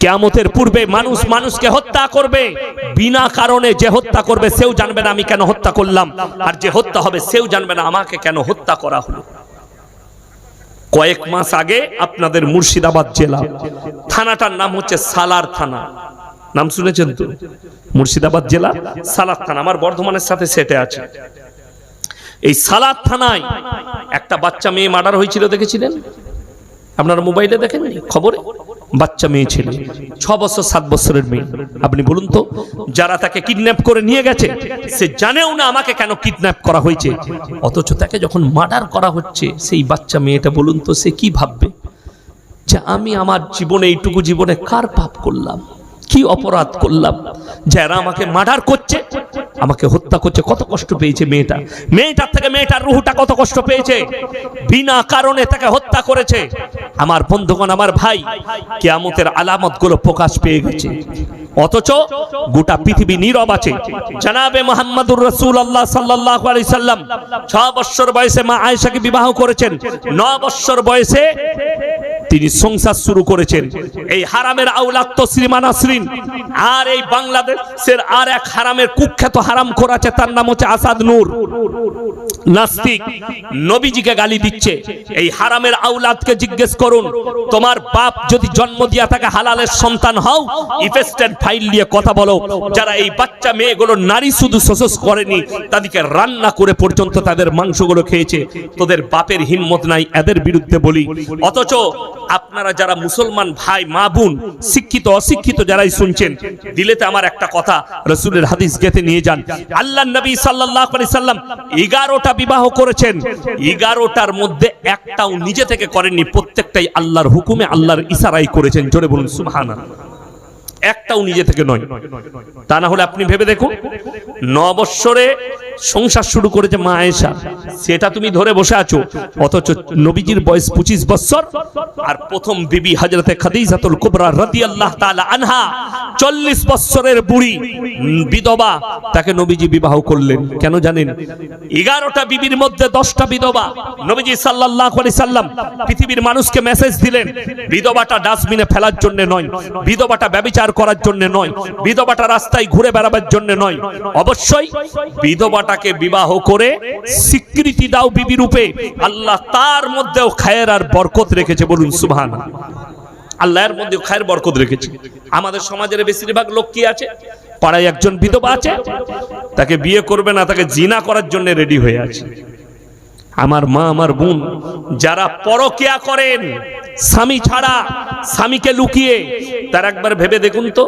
কিয়ামতের পূর্বে মানুষ মানুষকে হত্যা করবে, বিনা কারণে যে হত্যা করবে সেও জানবে না আমি কেন হত্যা করলাম, আর যে হত্যা হবে সেও জানবে না আমাকে কেন হত্যা করা হলো। কয়েক মাস আগে আপনাদের মুর্শিদাবাদ জেলা, থানাটার নাম হচ্ছে সালার থানা, নাম শুনেছেন তো? মুর্শিদাবাদ জেলা সালার থানা, আমার বর্ধমানের সাথে সেটে আছে। এই সালার থানায় একটা বাচ্চা মেয়ে মার্ডার হয়েছিল, দেখেছিলেন আপনারা মোবাইলে? দেখেননি খবরে? বাচ্চা মেয়ে ছিল, 6 বছর 7 বছরের মেয়ে। আপনি বলুন তো, যারা তাকে কিডন্যাপ করে নিয়ে গেছে সে জানেও না আমাকে কেন কিডন্যাপ করা হয়েছে, অথচ তাকে যখন মার্ডার করা হচ্ছে সেই বাচ্চা মেয়েটা, বলুন তো সে কি ভাববে যে আমি আমার জীবনে, এইটুকু জীবনে কার পাপ করলাম, কি অপরাধ করলাম, যারা আমাকে মার্ডার করছে, আমাকে হত্যা করছে। কত কষ্ট পেয়েছে মেয়েটা, মেয়েটার থেকে মেয়েটার রুহটা কত কষ্ট পেয়েছে, বিনা কারণে তাকে হত্যা করেছে। আমার বন্ধুগণ, আমার ভাই, কিয়ামতের আলামতগুলো প্রকাশ পেয়ে গেছে, অথচ গোটা পৃথিবী নীরব আছে। জনাবে মুহাম্মদুর রাসূলুল্লাহ সাল্লাল্লাহু আলাইহি সাল্লাম 6 বছর বয়সে মা আয়েশাকে বিবাহ করেছেন, 9 বছর বয়সে তিনি সংসার শুরু করেছেন। এই হারামের আওলাদ তসলিমা নাসরিন আর এই বাংলাদেশের আর এক হারামের কুখ্যাত হারামখোর আছে, তার নাম হচ্ছে আসাদ নূর, নাস্তিক, নবীজিকে গালি দিচ্ছে। এই হারামের আওলাদকে জিজ্ঞেস করুন, তোমার বাপ যদি জন্ম দিয়া থাকে হালালের সন্তান হও, ইফেস্টেড ফাইল নিয়ে কথা বলো। যারা এই বাচ্চা মেয়েগুলো নারী শুধু শোষণ করেনি, তাদেরকে রান্না করে পর্যন্ত তাদের মাংসগুলো খেয়েছে, তোদের বাপের হিম্মত নাই এদের বিরুদ্ধে বলি। অথচ আপনারা যারা মুসলমান ভাই মা বোন, শিক্ষিত অশিক্ষিত যারাই শুনছেন, দিলেতে আমার একটা কথা, রাসূলের হাদিস গেতে নিয়ে যান। আল্লাহর নবী সাল্লাল্লাহু আলাইহি সাল্লাম 11টা বিবাহ করেছেন, 11টার মধ্যে একটাও নিজে থেকে করেননি, প্রত্যেকটাই আল্লাহর হুকুমে আল্লাহর ইশারায় করেছেন। জোরে বলুন সুবহানাল্লাহ। একটাও নিজে থেকে নয়। তা না হলে আপনি ভেবে দেখুন, 9 বৎসরে সংসার শুরু করেছে মা আয়েশা, সেটা তুমি ধরে বসে আছো। অথচ নবীজির বয়স 25 বৎসর, আর প্রথম বিবি হযরতে খাদিজাতুল কুবরা রাদিয়াল্লাহু তাআলা আনহা 40 বৎসরের বুড়ি বিধবা, তাকে নবীজি বিবাহ করলেন। কেন জানেন? 11টা বিবির মধ্যে 10টা বিধবা। নবীজি সাল্লাল্লাহু আলাইহি সাল্লাম পৃথিবীর মানুষকে মেসেজ দিলেন, বিধবাটা ডাস্টবিনে ফেলার জন্য নয়, বিধবাটা ব্যভিচার করার জন্য নয়, বিধবাটা রাস্তায় ঘুরে বেড়াবার জন্য নয়, অবশ্যই বিধবাটাকে বিবাহ করে স্বীকৃতি দাও বিবি রূপে। আল্লাহ তার মধ্যেও খায়ের আর বরকত রেখেছে। বলুন সুবহানাল্লাহ। আল্লাহর মধ্যে খায়ের বরকত রেখেছে। আমাদের সমাজের বেশিরভাগ লোক কি আছে, পাড়ায় একজন বিধবা আছে, তাকে বিয়ে করবে না, তাকে জিনা করার জন্য রেডি হয়ে আছে। আমার মা আমার বোন যারা পরকিয়া করেন স্বামী ছাড়া, স্বামীকে লুকিয়ে, তার একবার ভেবে দেখুন তো,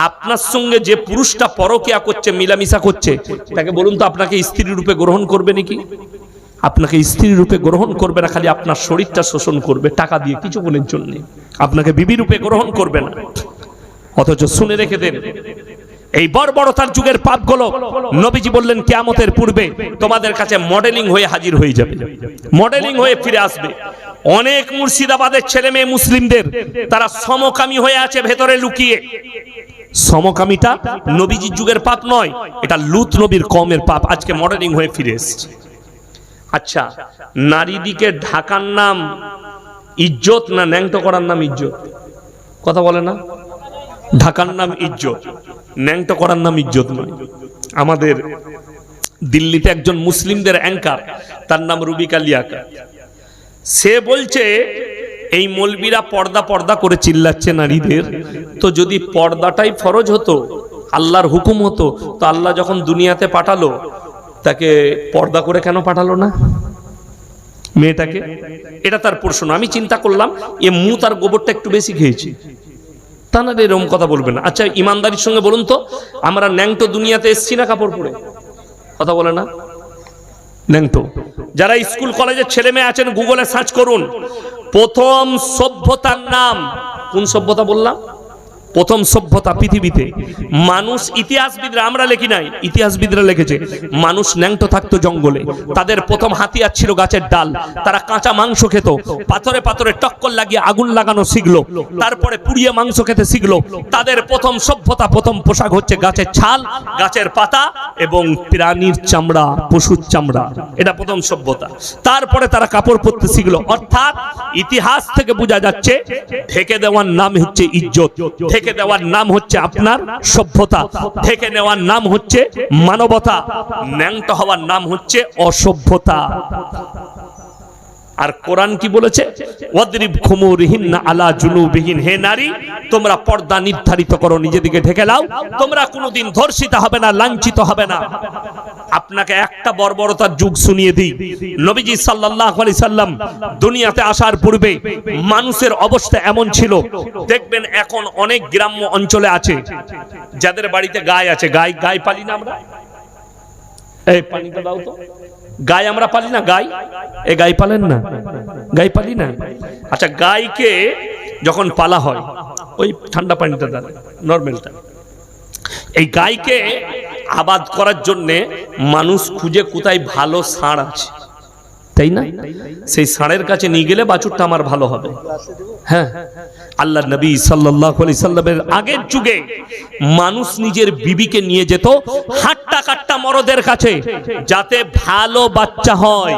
আপনার সঙ্গে যে পুরুষটা পরকিয়া করছে, মিলামিশা করছে, তাকে বলুন তো আপনাকে স্ত্রী রূপে গ্রহণ করবে নাকি? আপনাকে স্ত্রী রূপে গ্রহণ করবে না, খালি আপনার শরীরটা শোষণ করবে টাকা দিয়ে কিছুক্ষণের জন্য, আপনাকে বিবি রূপে গ্রহণ করবে না। অথচ শুনে রেখে দেন, এই বর্বরতার যুগের পাপগুলো নবীজি বললেন কিয়ামতের পূর্বে তোমাদের কাছে মডেলিং হয়ে হাজির হয়ে যাবে, মডেলিং হয়ে ফিরে আসবে। অনেক মুর্শিদাবাদের ছেলে মেয়ে মুসলিমদের, তারা সমকামী হয়ে আছে ভেতরে লুকিয়ে। সমকামীটা নবীজির যুগের পাপ নয়, এটা লূত নবীর কওমের পাপ, আজকে মডেলিং হয়ে ফিরে এসেছে। আচ্ছা, নারীদিকে ঢাকার নাম ইজ্জত না ন্যাংটো করার নাম ইজ্জত? কথা বলে না? ঢাকার নাম ইজ্জত, ন্যাংটো করার নাম ইজ্জত নয়। আমাদের দিল্লিতে একজন মুসলিমদের অ্যাঙ্কার, তার নাম রুবিকা লিয়াকা, সে বলছে এই মৌলবীরা পর্দা পর্দা করে চিল্লাচ্ছে নারীদের, তো যদি পর্দাটাই ফরজ হতো, আল্লাহর হুকুম হতো, তো আল্লাহ যখন দুনিয়াতে পাঠালো তাকে পর্দা করে কেন পাঠালো না মেয়েটাকে? এটা তার প্রশ্ন। আমি চিন্তা করলাম এ মুত আর গোবরটা একটু বেশি খেয়েছি, তা না এরকম কথা বলবে না। আচ্ছা, ইমানদারির সঙ্গে বলুন তো, আমরা ন্যাংটো দুনিয়াতে এসছি না কাপড় পরে? কথা বলে না? ন্যাংটো। যারা স্কুল কলেজের ছেলে মেয়ে আছেন, গুগলে সার্চ করুন প্রথম সভ্যতার নাম। কোন সভ্যতা বললাম? প্রথম সভ্যতা পৃথিবীতে। মানুষ, ইতিহাসবিদরা, আমরা লেখি নাই, ইতিহাসবিদরা লিখেছে, মানুষ ন্যাংটো থাকতো জঙ্গলে, তাদের প্রথম হাতিয়ার ছিল গাছের ডাল, তারা কাঁচা মাংস খেত, পাথরে পাথরে টক্কর লাগিয়ে আগুন লাগানো শিখলো, তারপরে পুড়িয়ে মাংস খেতে শিখলো। তাদের প্রথম সভ্যতা, প্রথম পোশাক হচ্ছে গাছের ছাল, গাছের পাতা এবং প্রাণীর চামড়া, পশুর চামড়া, এটা প্রথম সভ্যতা। তারপরে তারা কাপড় পরতে শিখলো। অর্থাৎ ইতিহাস থেকে বোঝা যাচ্ছে ঢেকে দেওয়ার নাম হচ্ছে ইজ্জত, ঢেকে দেওয়ার নাম হচ্ছে আপনার সভ্যতা, ঢেকে নেওয়ার নাম হচ্ছে মানবতা, ন্যাংটো হওয়ার নাম হচ্ছে অসভ্যতা। আর কোরআন কি বলেছে? ওয়াদরিব খুমুরিহিন্না আলা জুনুবিহিন, হে নারী তোমরা পর্দা নির্ধারিত করো, নিজেদিকে ঢেকে নাও, তোমরা কোনোদিন ধর্ষিত হবে না, লাঞ্ছিত হবে না। আপনাকে একটা বর্বরতার যুগ শুনিয়ে দিই। নবীজি সাল্লাল্লাহু আলাইহি সাল্লাম দুনিয়াতে আসার পূর্বে মানুষের অবস্থা এমন ছিল, দেখবেন এখন অনেক গ্রাম্য অঞ্চলে আছে যাদের বাড়িতে গায় আছে, গায় পালি না আমরা? এই পানিটা দাও তো। গাই আমরা পালি না? গাই, এ গাই পালেন না? গাই পালি না? আচ্ছা, গাইকে যখন পালা হয়, ওই ঠান্ডা পানিটা দেন, নরমালটা, এই গাইকে আবাদ করার জন্য মানুষ খুঁজে কোথায় ভালো ষাঁড় আছে, তাই না? সেই ষাঁড়ের কাছে নিয়ে গেলে বাছুরটা আমার ভালো হবে। হ্যাঁ, আল্লাহ নবী সাল্লাল্লাহু আলাইহি সাল্লামের আগের যুগে মানুষ নিজের বিবিকে নিয়ে যেত হাট্টা কাট্টা মরদের কাছে, যাতে ভালো বাচ্চা হয়,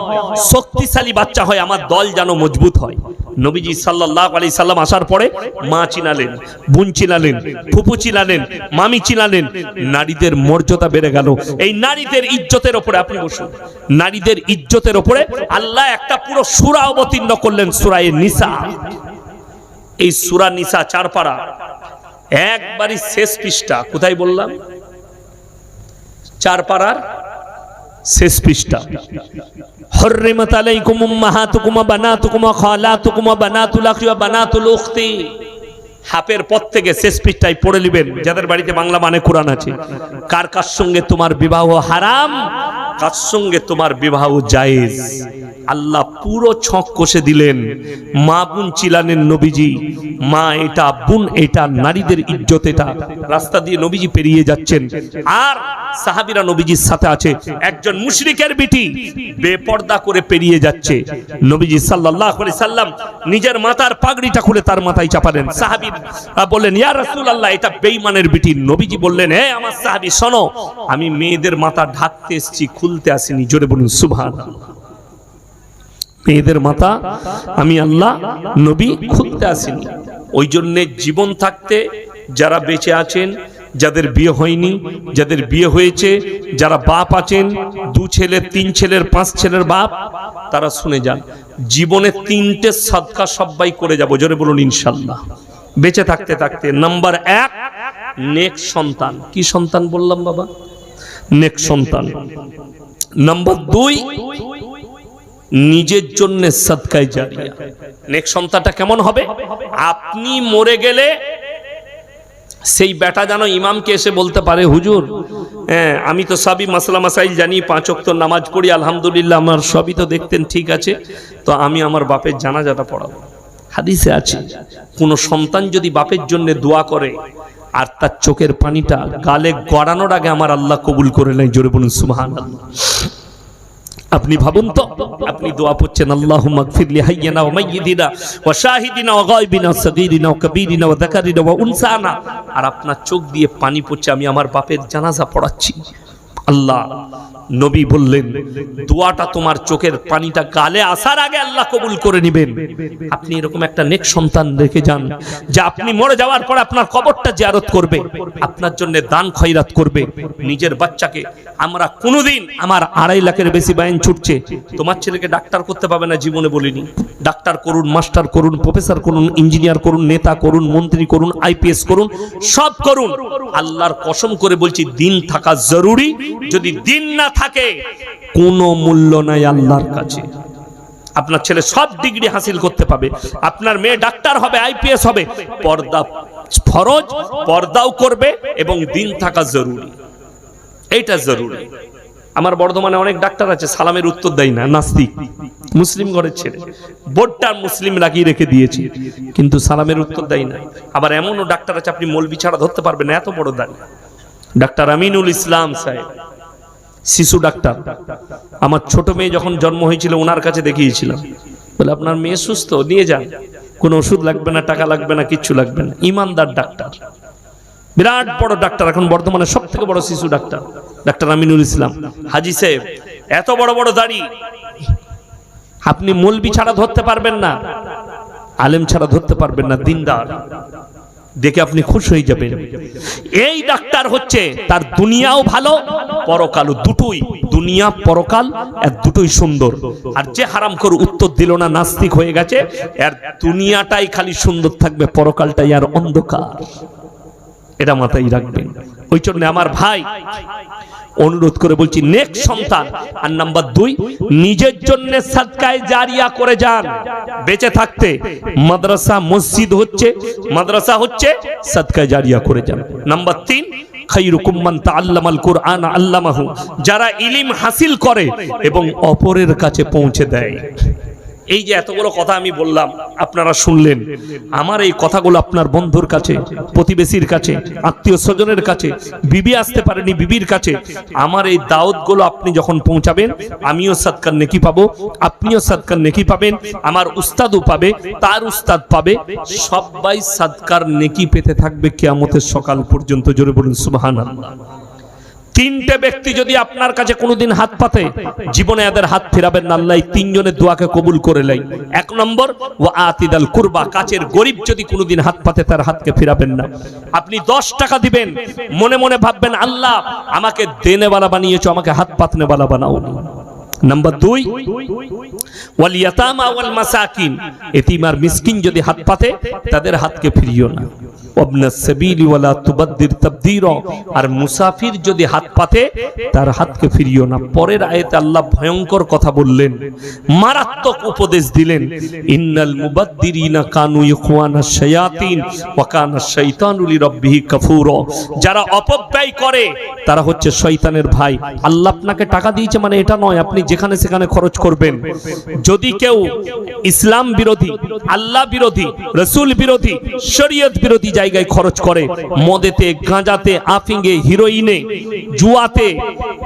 শক্তিশালী বাচ্চা হয়, আমার দল যেন মজবুত হয়। নবীজি সাল্লাল্লাহু আলাইহি সাল্লাম আসার পরে মা চিনালেন, বোন চিনালেন, ফুপু চিনালেন, মামি চিনালেন। নারীদের মর্যাদা বেড়ে গেল। এই নারীদের ইজ্জতের উপরে, আপনি বসুন, নারীদের ইজ্জতের উপরে আল্লাহ একটা পুরো সূরা অবতীর্ণ করলেন, সূরা নিসা। এই সূরা নিসা 4 পারা, একবারই শেষ পৃষ্ঠা। কোথায় বললাম? 4 পারার শেষ পৃষ্ঠা। হররিমাত আলাইকুম উম্মাহাতুকুম ওয়া বানাতুকুম ওয়া খালাতুকুম ওয়া বানাতুল আখি ওয়া বানাতুল উখতি। হাফের পর থেকে শেষ পৃষ্ঠায় পড়ে নেবেন, যাদের বাড়িতে বাংলা মানে কোরআন আছে। কার কার সঙ্গে তোমার বিবাহ হারাম, কার সঙ্গে তোমার বিবাহ জায়েজ। আল্লাহ পুরো ছক কষে দিলেন। মা বোন চিলানেন নবীজি, মা এটা, বোন এটা, নারীদের ইজ্জত এটা। রাস্তা দিয়ে নবীজি পেরিয়ে যাচ্ছেন, আর সাহাবীরা নবীজির সাথে আছে। একজন মুশরিকের বিটি বেপর্দা করে পেরিয়ে যাচ্ছে। নবীজি সাল্লাল্লাহু আলাইহি সাল্লাম নিজের মাথার পাগড়িটা খুলে তার মাথায় চাপালেন। সাহাবী বললেন, ইয়া রাসূলুল্লাহ, এটা বেঈমানের বিটি। নবীজি বললেন, হে আমার সাহাবী শোনো, আমি মেয়েদের মাথা ঢাকতে এসেছি, খুলতে আসিনি। জোরে বলুন সুবহানাল্লাহ। মেয়েদের মাথা আমি আল্লাহ নবী খুলতে আসিনি। ওই জন্যে জীবন থাকতে যারা বেঁচে আছেন, যাদের বিয়ে হয়নি, যাদের বিয়ে হয়েছে, যারা বাপ আছেন, 2 ছেলে 3 ছেলের 5 ছেলের বাপ, তারা শুনে যান, জীবনে 3টে সাদকা সবাই করে যাব। জোরে বলুন ইনশাআল্লাহ, বেঁচে থাকতে থাকতে। নাম্বার 1, নেক সন্তান। কি সন্তান বললাম বাবা? নেক সন্তান। নাম্বার 2, নিজের জন্য সাদকায়ে জারিয়া। নেক সন্তানটা কেমন হবে? আপনি মরে গেলে সেই বেটা যেন ইমামকে এসে বলতে পারে, হুজুর, হ্যাঁ আমি তো সবই মাসলা মাসাইল জানি, 5 ওয়াক্ত নামাজ পড়ি, আলহামদুলিল্লাহ, আমার সবই তো দেখতেন ঠিক আছে, তো আমি আমার বাপের জানাজাটা পড়াবো। হাদিসে আছে, কোন সন্তান যদি বাপের জন্য দোয়া করে আর তার চোখের পানিটা গালে গড়ানোর আগে আমার আল্লাহ কবুল করে নেয়। জোরে বলুন সুবহানাল্লাহ। আপনি ভাবুন তো, আপনি দোয়া পড়ছেন, আল্লাহুম্মা গফির লি হাইয়িনা ওয়া মাইয়িতিনা ওয়া শাহিদিনা ওয়া গায়বিনা ওয়া সাগীরিনা ওয়া কাবীরিনা ওয়া যাকারিনা ওয়া উনসানা, আর আপনার চোখ দিয়ে পানি পড়ছে, আমি আমার বাপের জানাজা পড়াচ্ছি। আল্লাহ নবী বললেন, দোয়াটা তোমার চোখের পানিটা গালে আসার আগে আল্লাহ কবুল করে নেবেন। আপনি এরকম একটা নেক সন্তান রেখে যান, যে আপনি মরে যাওয়ার পর আপনার কবরটা জিয়ারত করবে, আপনার জন্য দান খয়রাত করবে। নিজের বাচ্চাকে আমরা কোনোদিন, আমার 2.5 লাখের বেশি বায়ান ছুটছে, তোমার ছেলেকে ডাক্তার করতে পাবে না জীবনে বলিনি। ডাক্তার করুন, মাস্টার করুন, প্রফেসর করুন, ইঞ্জিনিয়ার করুন, নেতা করুন, মন্ত্রী করুন, আইপিএস করুন, সব করুন। আল্লাহর কসম করে বলছি, দিন থাকা জরুরি। যদি দিন না থাকে, কোনো মূল্য নাই আল্লাহর কাছে। আপনার ছেলে সব ডিগ্রি হাসিল করতে পাবে, আপনার মেয়ে ডাক্তার হবে, আইপিএস হবে, পর্দা ফরজ, পর্দাও করবে, এবং দিন থাকা জরুরি, এইটা জরুরি। আমার বর্ধমানে অনেক ডাক্তার আছে, সালামের উত্তর দেয় না, নাস্তিক, মুসলিম ঘরের ছেলে, বোর্ডটা মুসলিম লাগিয়ে রেখে দিয়েছে, কিন্তু সালামের উত্তর দেয় না। আবার এমনও ডাক্তার আছে, আপনি মৌলবি ছাড়া ধরতে পারবেন না, এত বড় দাঁড়িয়ে। ডাক্তার আমিনুল ইসলাম সাহেব, শিশু ডাক্তার। আমার ছোট মেয়ে যখন জন্ম হয়েছিল, ওনার কাছে দেখিয়েছিলাম, বলে আপনার মেয়ে সুস্থ, নিয়ে যান, কোনো ওষুধ লাগবে না, টাকা লাগবে না, কিচ্ছু লাগবে না। ইমানদার ডাক্তার, বিরাট বড় ডাক্তার, এখন বর্তমানে সব থেকে বড় শিশু ডাক্তার, ডাক্তার আমিনুল ইসলাম হাজি সাহেব। এত বড় বড় দাড়ি, আপনি মৌলবি ছাড়া ধরতে পারবেন না, আলেম ছাড়া ধরতে পারবেন না, দিনদার। দেখে আপনি খুশি হয়ে যাবেন। এই ডাক্তার হচ্ছে, তার দুনিয়াও ভালো, পরকালও, দুটোই, দুনিয়া পরকাল এর দুটোই সুন্দর। আর যে হারাম করে উত্তর দিল না, নাস্তিক হয়ে গেছে, এর দুনিয়াটাই খালি সুন্দর থাকবে, পরকালটাই আর অন্ধকার। এটা মাথায় রাখবেন। ওই জন্য আমার ভাই অনুরোধ করে বলছি, নেক সন্তান। আর নাম্বার 2, নিজের জন্য সাদকায়ে জারিয়া করে যান বেঁচে থাকতে। মাদ্রাসা মসজিদ হচ্ছে, মাদ্রাসা হচ্ছে, সাদকায়ে জারিয়া করে যান। নাম্বার 3, খায়রুকুম মান তাআল্লামাল কুরআন আল্লামাহু, যারা ইলম হাসিল করে এবং অপরের কাছে পৌঁছে দেয়। এই যে এতগুলো কথা আমি বললাম, আপনারা শুনলেন, আমার এই কথাগুলো আপনার বন্ধুর কাছে, প্রতিবেশীর কাছে, আত্মীয় স্বজনের কাছে, বিবি আসতে পারেনি বিবির কাছে, আমার এই দাওয়াতগুলো আপনি যখন পৌঁছাবেন, আমিও সাদকার নেকি পাবো, আপনিও সাদকার নেকি পাবেন, আমার উস্তাদও পাবে, তার উস্তাদ পাবে, সবাই সাদকার নেকি পেতে থাকবে কিয়ামতের সকাল পর্যন্ত। জোরে বলুন সুবহানাল্লাহ। তিনটে ব্যক্তি যদি আপনার কাছে কোনোদিন হাত পাতে, জীবনে এদের হাত ফেরাবেন না, আল্লাহ তিনজনের দোয়াকে কবুল করে নেয়। এক নম্বর, ওয়া আতিদাল কুরবা, কাছের গরিব যদি কোনোদিন হাত পাতে তার হাতকে ফেরাবেন না। আপনি 10 টাকা দিবেন, মনে মনে ভাববেন আল্লাহ আমাকে দেনেওয়ালা বানিয়েছো, আমাকে হাত পাতনেওয়ালা বানাও। নাম্বার 2, ওয়াল ইয়াতামা ওয়াল মাসাকিন, এতিম আর মিসকিন যদি হাত পাতে তাদের হাতকে ফিরিও না। ওয়াবনাস সাবিলি ওয়ালা তুবাদদির তাবদীরা, আর মুসাফির যদি হাত পাতে তার হাতকে ফিরিও না। পরের আয়াতে আল্লাহ ভয়ঙ্কর কথা বললেন, মারাত্মক উপদেশ দিলেন, ইন্নাল মুবাদদিরিনা কানু ইখওয়ানাশ শায়াতিন ওয়া কানা শাইতানু লিরাব্বিহি কাফুরা। যারা অপব্যয় করে তারা হচ্ছে শয়তানের ভাই। আল্লাহ আপনাকে টাকা দিয়েছে মানে এটা নয় আপনি যেখানে সেখানে খরচ করবেন। যদি কেউ ইসলাম বিরোধী, আল্লাহ বিরোধী, রাসূল বিরোধী, শরীয়ত বিরোধী জায়গায় খরচ করে, মদেতে, গাঁজাতে, আফিংয়ে, হিরোইনে, জুয়াতে,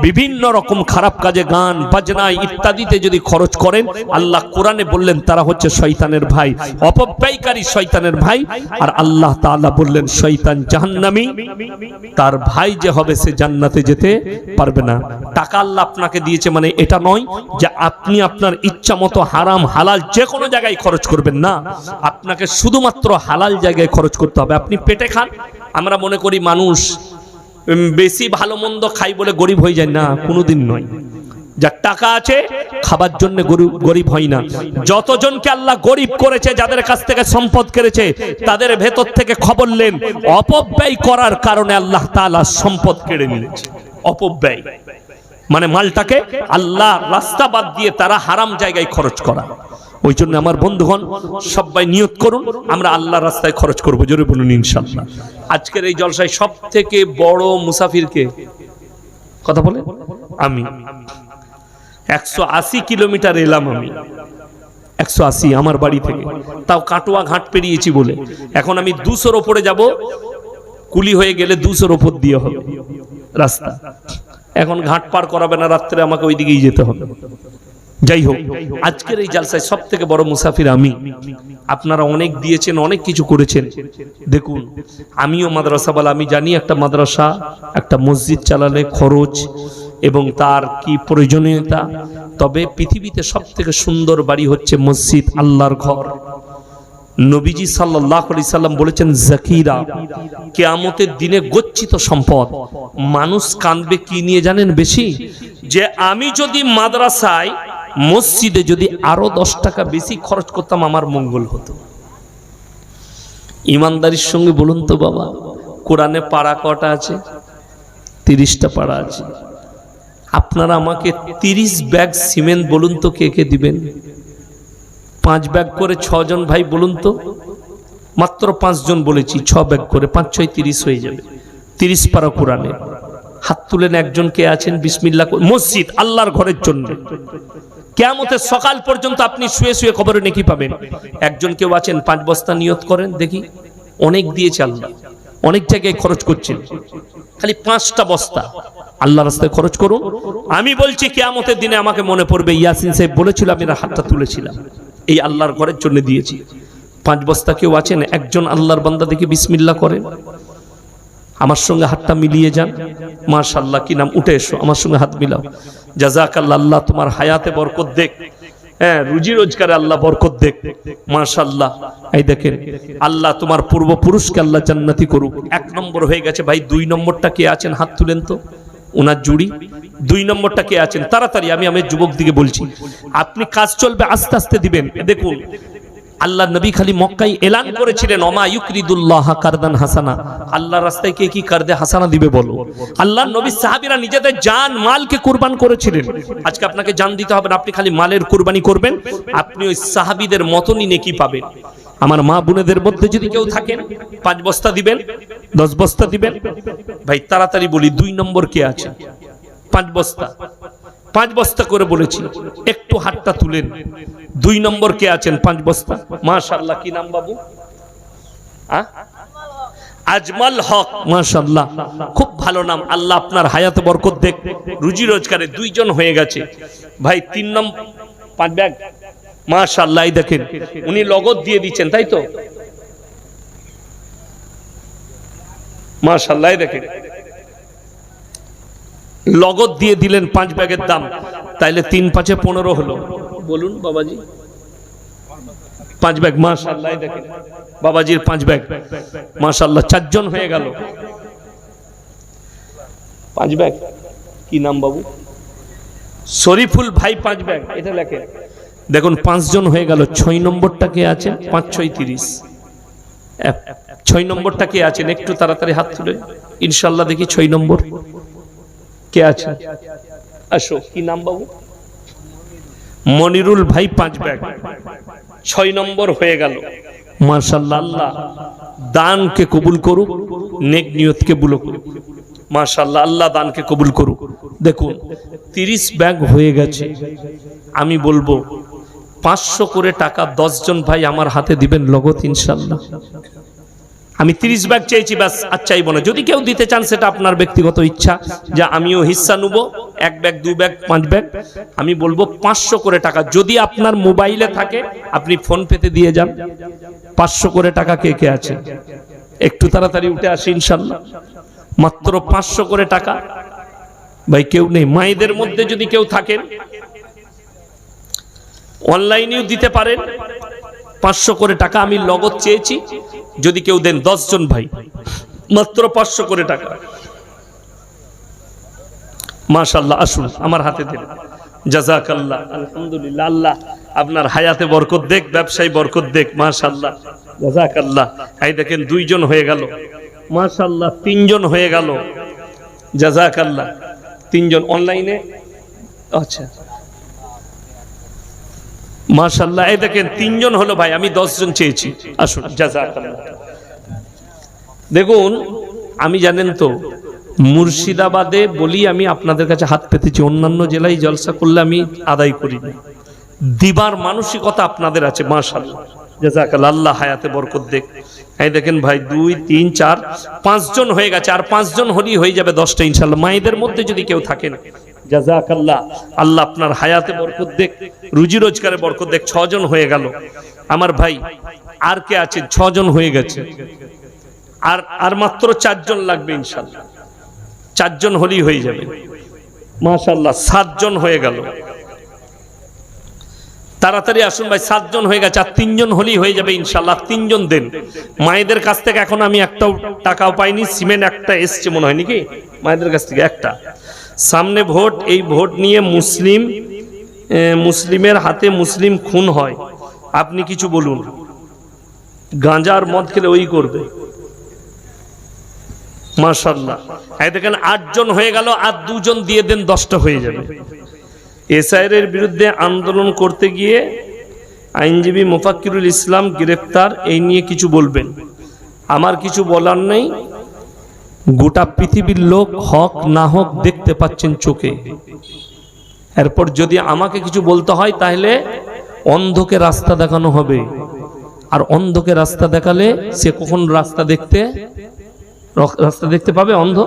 বিভিন্ন রকম খারাপ কাজে, গান বাজনায় ইত্যাদিতে যদি খরচ করেন, আল্লাহ কোরআনে বললেন তারা হচ্ছে শয়তানের ভাই, অপব্যয়কারী শয়তানের ভাই। আর আল্লাহ তাআলা বললেন শয়তান জাহান্নামী, তার ভাই যে হবে সে জান্নাতে যেতে পারবে না। টাকা আল্লাহ আপনাকে দিয়েছে মানে এটা নয় যে আপনি আপনার ইচ্ছা মতো হারাম হালাল যে কোনো জায়গায় খরচ করবেন না। আপনাকে শুধুমাত্র হালাল জায়গায় খরচ করতে হবে। আপনি পেটে খান। আমরা মনে করি মানুষ বেশি ভালো মন্দ খাই বলে গরিব হয়ে যায়, না, কোনোদিন নয়। যার টাকা আছে খাবার জন্য গরিব হয় না। যতজনকে আল্লাহ গরিব করেছে, যাদের কাছ থেকে সম্পদ কেড়েছে, তাদের ভেতর থেকে খবর নেন অপব্যয় করার কারণে আল্লাহ তাআলা সম্পদ কেড়ে নিয়েছে। অপব্যয় মানে মালটাকে আল্লাহ রাস্তা বাদ দিয়ে তারা হারাম জায়গায় খরচ করা। ওই জন্য আমার বন্ধুগণ সবাই নিয়ত করুন আমরা আল্লাহর রাস্তায় খরচ করবো, জোরে বলুন ইনশাআল্লাহ। আজকের এই জলসায় সব থেকে বড় মুসাফিরকে কথা বলে আমি 180 কিলোমিটার এলাম, আমি 180 আমার বাড়ি থেকে, তাও কাটোয়া ঘাট পেরিয়েছি বলে। এখন আমি 200-র ওপরে যাব, কুলি হয়ে গেলে 200-র ওপর দিয়ে হবে রাস্তা। এখন ঘাট পার করাবে না, রাত্রে আমাকে ওই দিকেই যেতে হবে। যাই হোক, আজকের এই জালসায় সব থেকে বড় মুসাফির আমি। আপনারা অনেক দিয়েছেন, অনেক কিছু করেছেন। দেখুন আমিও মাদ্রাসাওয়ালা, আমি জানি একটা মাদ্রাসা, একটা মসজিদ চালালে খরচ এবং তার কি প্রয়োজনীয়তা। তবে পৃথিবীতে সব থেকে সুন্দর বাড়ি হচ্ছে মসজিদ, আল্লাহর ঘর। নবীজি সাল্লাল্লাহু আলাইহি সাল্লাম বলেছেন জাকিরা, কিয়ামতের দিনে গচ্ছিত সম্পদ। মানুষ কাঁদবে কি নিয়ে জানেন বেশি? যে আমি যদি মাদ্রাসায় মসজিদে যদি আরো 10 টাকা বেশি খরচ করতাম আমার মঙ্গল হতো। ইমানদারির সঙ্গে বলুন তো বাবা, কোরআনে পারা কটা আছে? 30টা পারা আছে। আপনারা আমাকে 30 ব্যাগ সিমেন্ট বলুন তো কে কে দিবেন? 5 ব্যাগ করে 6 জন ভাই বলুন তো। মাত্র 5 জন বলেছি, 6 ব্যাগ করে 5 6 30 হয়ে যাবে। 30 পারা কোরআনে। হাত তুলেন একজন কে আছেন বিসমিল্লাহ। মসজিদ আল্লাহর ঘরের জন্য কিয়ামতের সকাল পর্যন্ত আপনি শুয়ে শুয়ে কবরে নেকি পাবেন। একজন কেউ আছেন 5 বস্তা নিয়ত করেন দেখি। অনেক দিয়েছে আল্লাহ, অনেক জায়গায় খরচ করছেন, খালি 5টা বস্তা আল্লাহর রাস্তায় খরচ করুন। আমি বলছি কিয়ামতের দিনে আমাকে মনে পড়বে ইয়াসিন সাহেব বলেছিল, আমি হাতটা তুলেছিলাম, এই আল্লাহর ঘরের জন্য দিয়েছি। 5 বস্তা কেউ আছেন? একজন আল্লাহর বান্দা দেখি বিসমিল্লাহ করেন, আমার সঙ্গে হাতটা মিলিয়ে যান। মাশাআল্লাহ, কি নাম? উঠে এসো, আমার সঙ্গে হাত মিলাও। জাযাকাল্লাহ, আল্লাহ তোমার হায়াতে বরকত দেখ, হ্যাঁ, রুজি রোজগারে আল্লাহ বরকত দেখ। মাশাআল্লাহ, এই দেখেন আল্লাহ তোমার পূর্বপুরুষকে আল্লাহ জান্নাতি করুক। 1 নম্বর হয়ে গেছে ভাই। 2 নম্বরটা কে আছেন? হাত তুলেন তো, ওনার জুড়ি। 2 নম্বরটা কে আছেন? তাড়াতাড়ি, আমি যুবক দিকে বলছি, আপনি কাজ চলবে আস্তে আস্তে দিবেন। দেখুন আল্লাহ নবী খালি মক্কায় এলান করেছিলেন ওমা ইউকরিদুল্লাহ কারদান হাসানা। আল্লাহর রাস্তায় কে কি কারদে হাসানা দিবে বলো? আল্লাহ নবী সাহাবীরা নিজেদের জান মালকে কুরবান করেছিলেন। আজকে আপনাকে জান দিতে হবে না, আপনি খালি মালের কুরবানি করবেন, আপনি ওই সাহাবীদের মতনই নেকি পাবেন। আমার মা বোনেদের মধ্যে যদি কেউ থাকেন 5 বস্তা দিবেন, 10 বস্তা দিবেন। ভাই তাড়াতাড়ি বলি, 2 নম্বর কে আছে? 5 বস্তা, 5 বস্তা করে বলেছি, একটু হাতটা তুলেন। 2 নম্বর কে আছেন? 5 বস্তা। মাশাআল্লাহ, কি নাম বাবু? আজমাল হক। মাশাআল্লাহ, খুব ভালো নাম। আল্লাহ আপনার হায়াতে বরকত দেখ, রুজি রোজগারে 2 জন হয়ে গেছে। ভাই 3 নম্বর 5 ব্যাগ। মাশাআল্লাহ, এই দেখেন উনি লগত দিয়ে দিচ্ছেন, তাই তো? মাশাআল্লাহ, এই দেখেন লগত দিয়ে দিলেন 5 ব্যাগের দাম, তাইলে 3 5 15 হলো। বলুন বাবাজি, 5 ব্যাগ মাশাআল্লাহ। দেখেন বাবাজির 5 ব্যাগ মাশাআল্লাহ, 4 জন হয়ে গেল। 5 ব্যাগ, কি নাম বাবু? শরীফুল ভাই 5 ব্যাগ, এটা লেখেন। দেখুন 5 জন হয়ে গেল। 6 নম্বরটা কে আছেন? 5 6 30। 6 নম্বরটা কে আছেন? একটু তাড়াতাড়ি হাত তুলে ইনশাআল্লাহ দেখি 6 নম্বর কে আছে? আসো, কি নাম বাবু? মনিরুল ভাই 5 ব্যাগ, 6 নম্বর হয়ে গেল মাশাআল্লাহ। আল্লাহ দানকে কবুল করুক, নেক নিয়তকে বুলো করুক মাশাআল্লাহ। আল্লাহ দানকে কবুল করুক। দেখুন 30 ব্যাগ হয়ে গেছে। আমি বলবো 500 করে টাকা 10 জন ভাই আমার হাতে দিবেন লগত ইনশাআল্লাহ। আমি 30 ব্যাগ চেয়েছি, ব্যাস আর চাইবো না। যদি কেউ দিতে চান সেটা আপনার ব্যক্তিগত ইচ্ছা, যে আমিও হিস্সা নেব, 1 ব্যাগ 2 ব্যাগ 5 ব্যাগ। আমি বলবো 500 করে টাকা, যদি আপনার মোবাইলে থাকে আপনি ফোন পেতে দিয়ে যান। 500 করে টাকা কে কে আছে? একটু তাড়াতাড়ি উঠে আসি ইনশাআল্লাহ। মাত্র 500 করে টাকা ভাই। কেউ নেই? মায়েদের মধ্যে যদি কেউ থাকেন অনলাইনেও দিতে পারেন। 500 করে টাকা আমি লগত চেয়েছি, যদি কেউ দেন 10 জন ভাই, মাত্র 500 করে টাকা মাশাআল্লাহ। আসুন আমার হাতে দেন। জাযাকাল্লাহ, আলহামদুলিল্লাহ। আল্লাহ আপনার হায়াতে বরকত দেখ, ব্যবসায় বরকত দেখ মাশাআল্লাহ। জাযাকাল্লাহ। এই দেখেন 2 জন হয়ে গেল মাশাআল্লাহ। 3 জন হয়ে গেল জাযাকাল্লাহ। 3 জন অনলাইনে, আচ্ছা মাশাআল্লাহ। এই দেখেন 3 জন হলো ভাই, আমি 10 জন চেয়েছি। আসুন জাযাকাল্লাহ। দেখুন আমি জানেন তো মুর্শিদাবাদে বলি আমি আপনাদের কাছে হাত পেতেছি, অন্যান্য জেলায় জলসা করলে আমি আদায় করি না। দিবার মানসিকতা আপনাদের আছে মাশাআল্লাহ। জাযাকাল্লাহ, আল্লাহ হায়াতে বরকত দেখ। এই দেখেন ভাই 2 3 4 5 জন হয়ে গেছে, আর 5 জন হলেই হয়ে যাবে 10টা ইনশাআল্লাহ। মায়েদের মধ্যে যদি কেউ থাকেন জাযাকাল্লাহ, আল্লাহ আপনার হায়াতে বরকত দেখ, রুজি রোজগারে বরকত দেখ। 6 জন হয়ে গেল আমার ভাই। আর কে আছেন? 6 জন হয়ে গেছে। আর মাত্র 4 জন লাগবে ইনশাআল্লাহ। 4 জন হলেই হয়ে যাবে মাশাআল্লাহ। 7 জন হয়ে গেল। তাড়াতাড়ি আসুন ভাই, 7 জন হয়ে গেছে, আর 3 জন হলেই হয়ে যাবে ইনশাআল্লাহ। 3 জন দেন। মায়েদের কাছ থেকে এখন আমি একটাও টাকাও পাইনি। সিমেন্ট একটা এসছে মনে হয় নাকি মায়েদের কাছ থেকে একটা। সামনে ভোট, এই ভোট নিয়ে মুসলিমের হাতে মুসলিম খুন হয়, আপনি কিছু বলুন। গাঁজা আর মদ খেলে ওই করবে মাশাআল্লাহ। এই দেখেন 8 জন হয়ে গেল, আর 2 জন দিয়ে দেন, 10টা হয়ে যাবে। এসআইআর বিরুদ্ধে আন্দোলন করতে গিয়ে আইনজীবী মুফাক্কিরুল ইসলাম গ্রেফতার, এই নিয়ে কিছু বলবেন? আমার কিছু বলার নেই। গোটা পৃথিবীর লোক হক না হক দেখতে পাচ্ছেন চোখে। এরপর যদি আমাকে কিছু বলতে হয় তাহলে অন্ধকে রাস্তা দেখানো হবে, আর অন্ধকে রাস্তা দেখালে সে কখন রাস্তা দেখতে পাবে? অন্ধ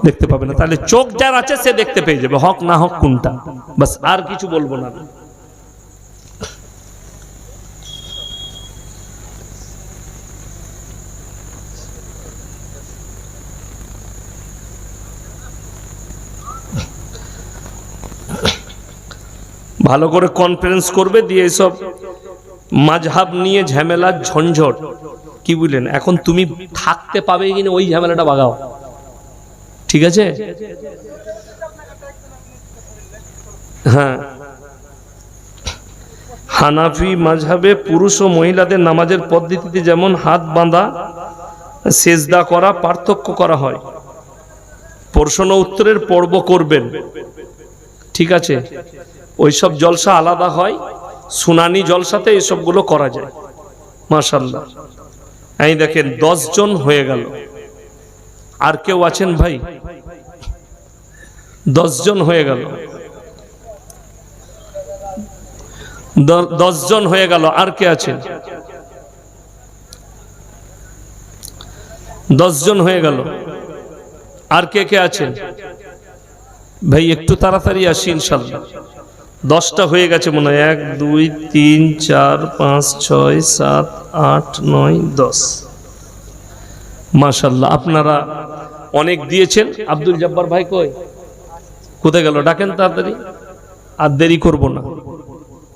দেখতে পাবে না। তাহলে চোখ যার আছে সে দেখতে পেয়ে যাবে হক না হক কোনটা। বাস, আর কিছু বলবো না। ভালো করে কনফারেন্স করবে, দিয়ে এসব মাযহাব নিয়ে ঝামেলা ঝঞ্ঝট কি বুঝলেন? এখন তুমি থাকতে পাবে কিনা ওই ঝামেলাটা বাগাও, ঠিক আছে? হ্যাঁ, হানাফি মাযহাবে পুরুষ ও মহিলাদের নামাজের পদ্ধতিতে যেমন হাত বাঁধা, সেজদা করা পার্থক্য করা হয়। প্রশ্ন উত্তরের পর্ব করবেন, ঠিক আছে? ওইসব জলসা আলাদা হয়, সুনানি জলসাতে এসবগুলো করা যায় মাশাআল্লাহ। এই দেখেন 10 জন হয়ে গেল। আর কেউ আছেন ভাই? 10 জন হয়ে গেল। 10 জন হয়ে গেল। আর কে আছেন? 10 জন হয়ে গেল। আর কে কে আছেন ভাই? একটু তাড়াতাড়ি আসি ইনশাআল্লাহ। 10টা হয়ে গেছে মনে হয়। 1 2 3 4 5 6 7 8 9 10 মাশাআল্লাহ। আপনারা অনেক দিয়েছেন। আব্দুল জব্বার ভাই কই? কোথায় গেল? ডাকেন তাড়াতাড়ি, আর দেরি করব না।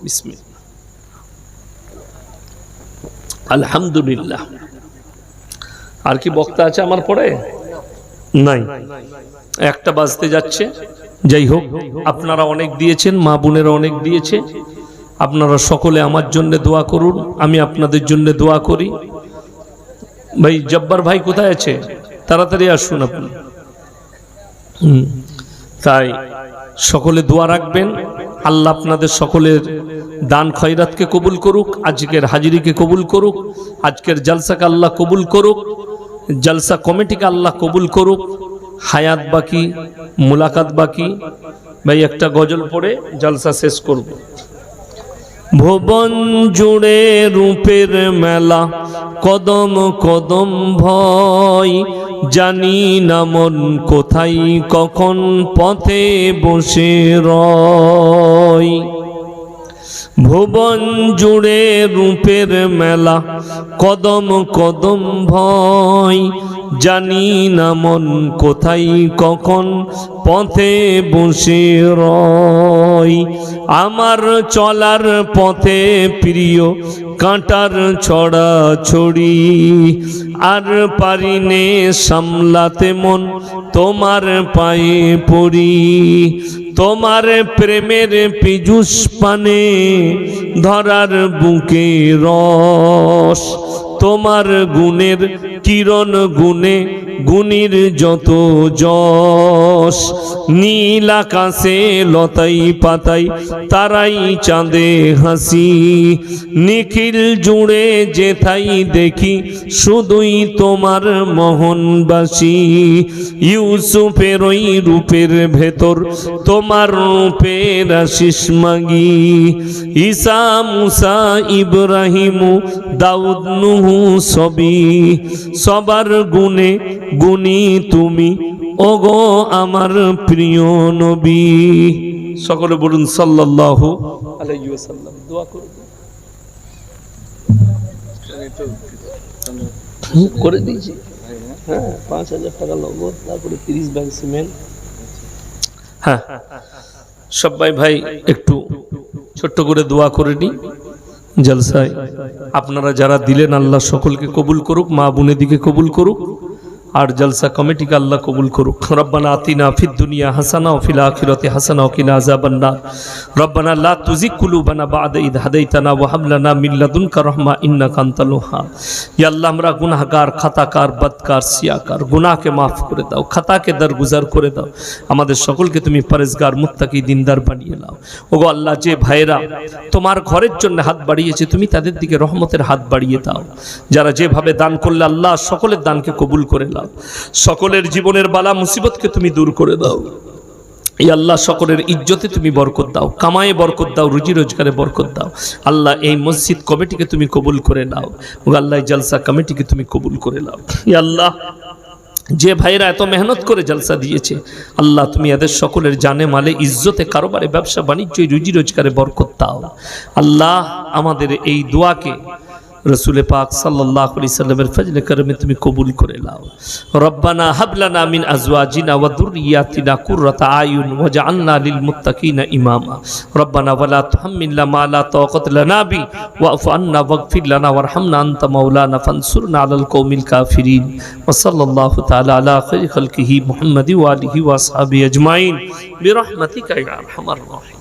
বিসমিল্লাহ। আলহামদুলিল্লাহ। আর কি বক্তা আছে আমার পরে? নাই, একটা বাজতে যাচ্ছে। যাই হোক, আপনারা অনেক দিয়েছেন, মা বোনেরা অনেক দিয়েছে। আপনারা সকলে আমার জন্য দোয়া করুন, আমি আপনাদের জন্য দোয়া করি। ভাই জব্বার ভাই কোথায় আছে? তাড়াতাড়ি আসুন আপনি। তাই সকলে দোয়া রাখবেন। আল্লাহ আপনাদের সকলের দান খয়রাতকে কবুল করুক, আজকের হাজিরিকে কবুল করুক, আজকের জলসাকে আল্লাহ কবুল করুক, জলসা কমিটিকে আল্লাহ কবুল করুক। হায়াত বাকি, মুলাকাত বাকি। ভাই একটা গজল পড়ে জলসা শেষ করব। ভুবন জুড়ে রূপের মেলা, কদম কদম ভয়, জানি না মন কোথায় কখন পথে বসে রয়। ভুবন জুড়ে রূপের মেলা, কদম কদম ভয়, জানি না মন কোথায় কখন পথে বসে রয়। আমার চলার পথে প্রিয় কাঁটার ছড়া ছড়ি, আর পারিনে সামলাতে মন তোমার পায়ে পড়ি। তোমার প্রেমের পীযুষ পানে ধরার বুকে রস, তোমার গুণের কিরণ গুণে গুণীর যত যশ। নীল আকাশে লতাই পাতাই তারাই চাঁদে হাসি, নিখিল জুড়ে যেথাই দেখি শুধুই তোমার মোহনবাসী। ইউসুফের ওই রূপের ভেতর তোমার রূপের আশিস মাগি। ঈসা মুসা ইব্রাহিম দাউদ নুহু সবই, সবার গুণে গুণী তুমি ওগো আমার প্রিয় নবী। সকলে বলুন সাল্লাল্লাহু আলাইহি ওয়াসাল্লাম। দোয়া করুন করে দিয়েছি। হ্যাঁ, 5000 টাকা নগদ, তারপরে 30 ব্যাগ সিমেন্ট। হ্যাঁ, সবাই ভাই একটু ছোট্ট করে দোয়া করে নি জলসায়। আপনারা যারা দিলেন আল্লাহ সকলকে কবুল করুক, মা বোনেদিকে কবুল করুক, আর জলসা কমিটিকে আল্লাহ কবুল করুক। রব্বানা আতিনা ফিদ দুনিয়া হাসানা ওয়া ফিল আখিরাতি হাসানা ওয়া কিনা আযাবান নার। রব্বানা লা তুযিগ কুলুবানা বা'দা ইয হাদাইতানা ওয়া হাব লানা মিন লাদুনকা রাহমা ইন্নাকা আনতাল ওয়াহ্হাব। ইয়া আল্লাহ, আমরা গুনাহগার, খাতাকার, বদকার, সিয়াকার, গুনাহকে মাফ করে দাও, খাতাকে দরগুজার করে দাও। আমাদের সকলকে তুমি পরেজগার, মুত্তাকি, দিনদার বানিয়ে নাও। ওগো আল্লাহ, যে ভাইরা তোমার ঘরের জন্য হাত বাড়িয়েছে তুমি তাদের দিকে রহমতের হাত বাড়িয়ে দাও। যারা যেভাবে দান করলে আল্লাহ সকলের দানকে কবুল করে নাও। সকলের জীবনের বালা মুসিবতকে তুমি দূর করে দাও। এই আল্লাহ সকলের ইজ্জতে তুমি বরকত দাও, কামায়ে বরকত দাও, রুজি রোজগারে বরকত দাও। আল্লাহ এই মসজিদ কমিটিকে তুমি কবুল করে নাও। ও আল্লাহ জলসা কমিটিকে তুমি কবুল করে নাও। ই আল্লাহ, যে ভাইরা এত মেহনত করে জলসা দিয়েছে আল্লাহ তুমি এদের সকলের জানে মালে ইজ্জতে কারোবারে ব্যবসা বাণিজ্য রুজি রোজগারে বরকত দাও। আল্লাহ আমাদের এই দোয়াকে রসুল পাক সাল্লাল্লাহু আলাইহি সাল্লামের ফজলে করমে তুমি কবুল করে নাও। রব্বানা হাব লানা মিন আজওয়াজিনা ওয়া যুররিয়াতিনা কুররাতা আয়ুন ওয়াজআলনা লিল মুত্তাকিনা ইমামা। রব্বানা ওয়ালা তুহাম্মিলনা মা লা তাকাতা লানা বি ওয়াফু আন্না ওয়াগফির লানা ওয়ারহামনা আনতা মাওলানা ফানসুরনা আলাল কওমিল কাফিরিন। ওয়া সাল্লাল্লাহু তাআলা আলা খায়রি খালকিহি মুহাম্মাদি ওয়া আলিহি ওয়া আসহাবিহি আজমাইন বিরহমাতিকা ইয়া আরহামার রাহিমিন।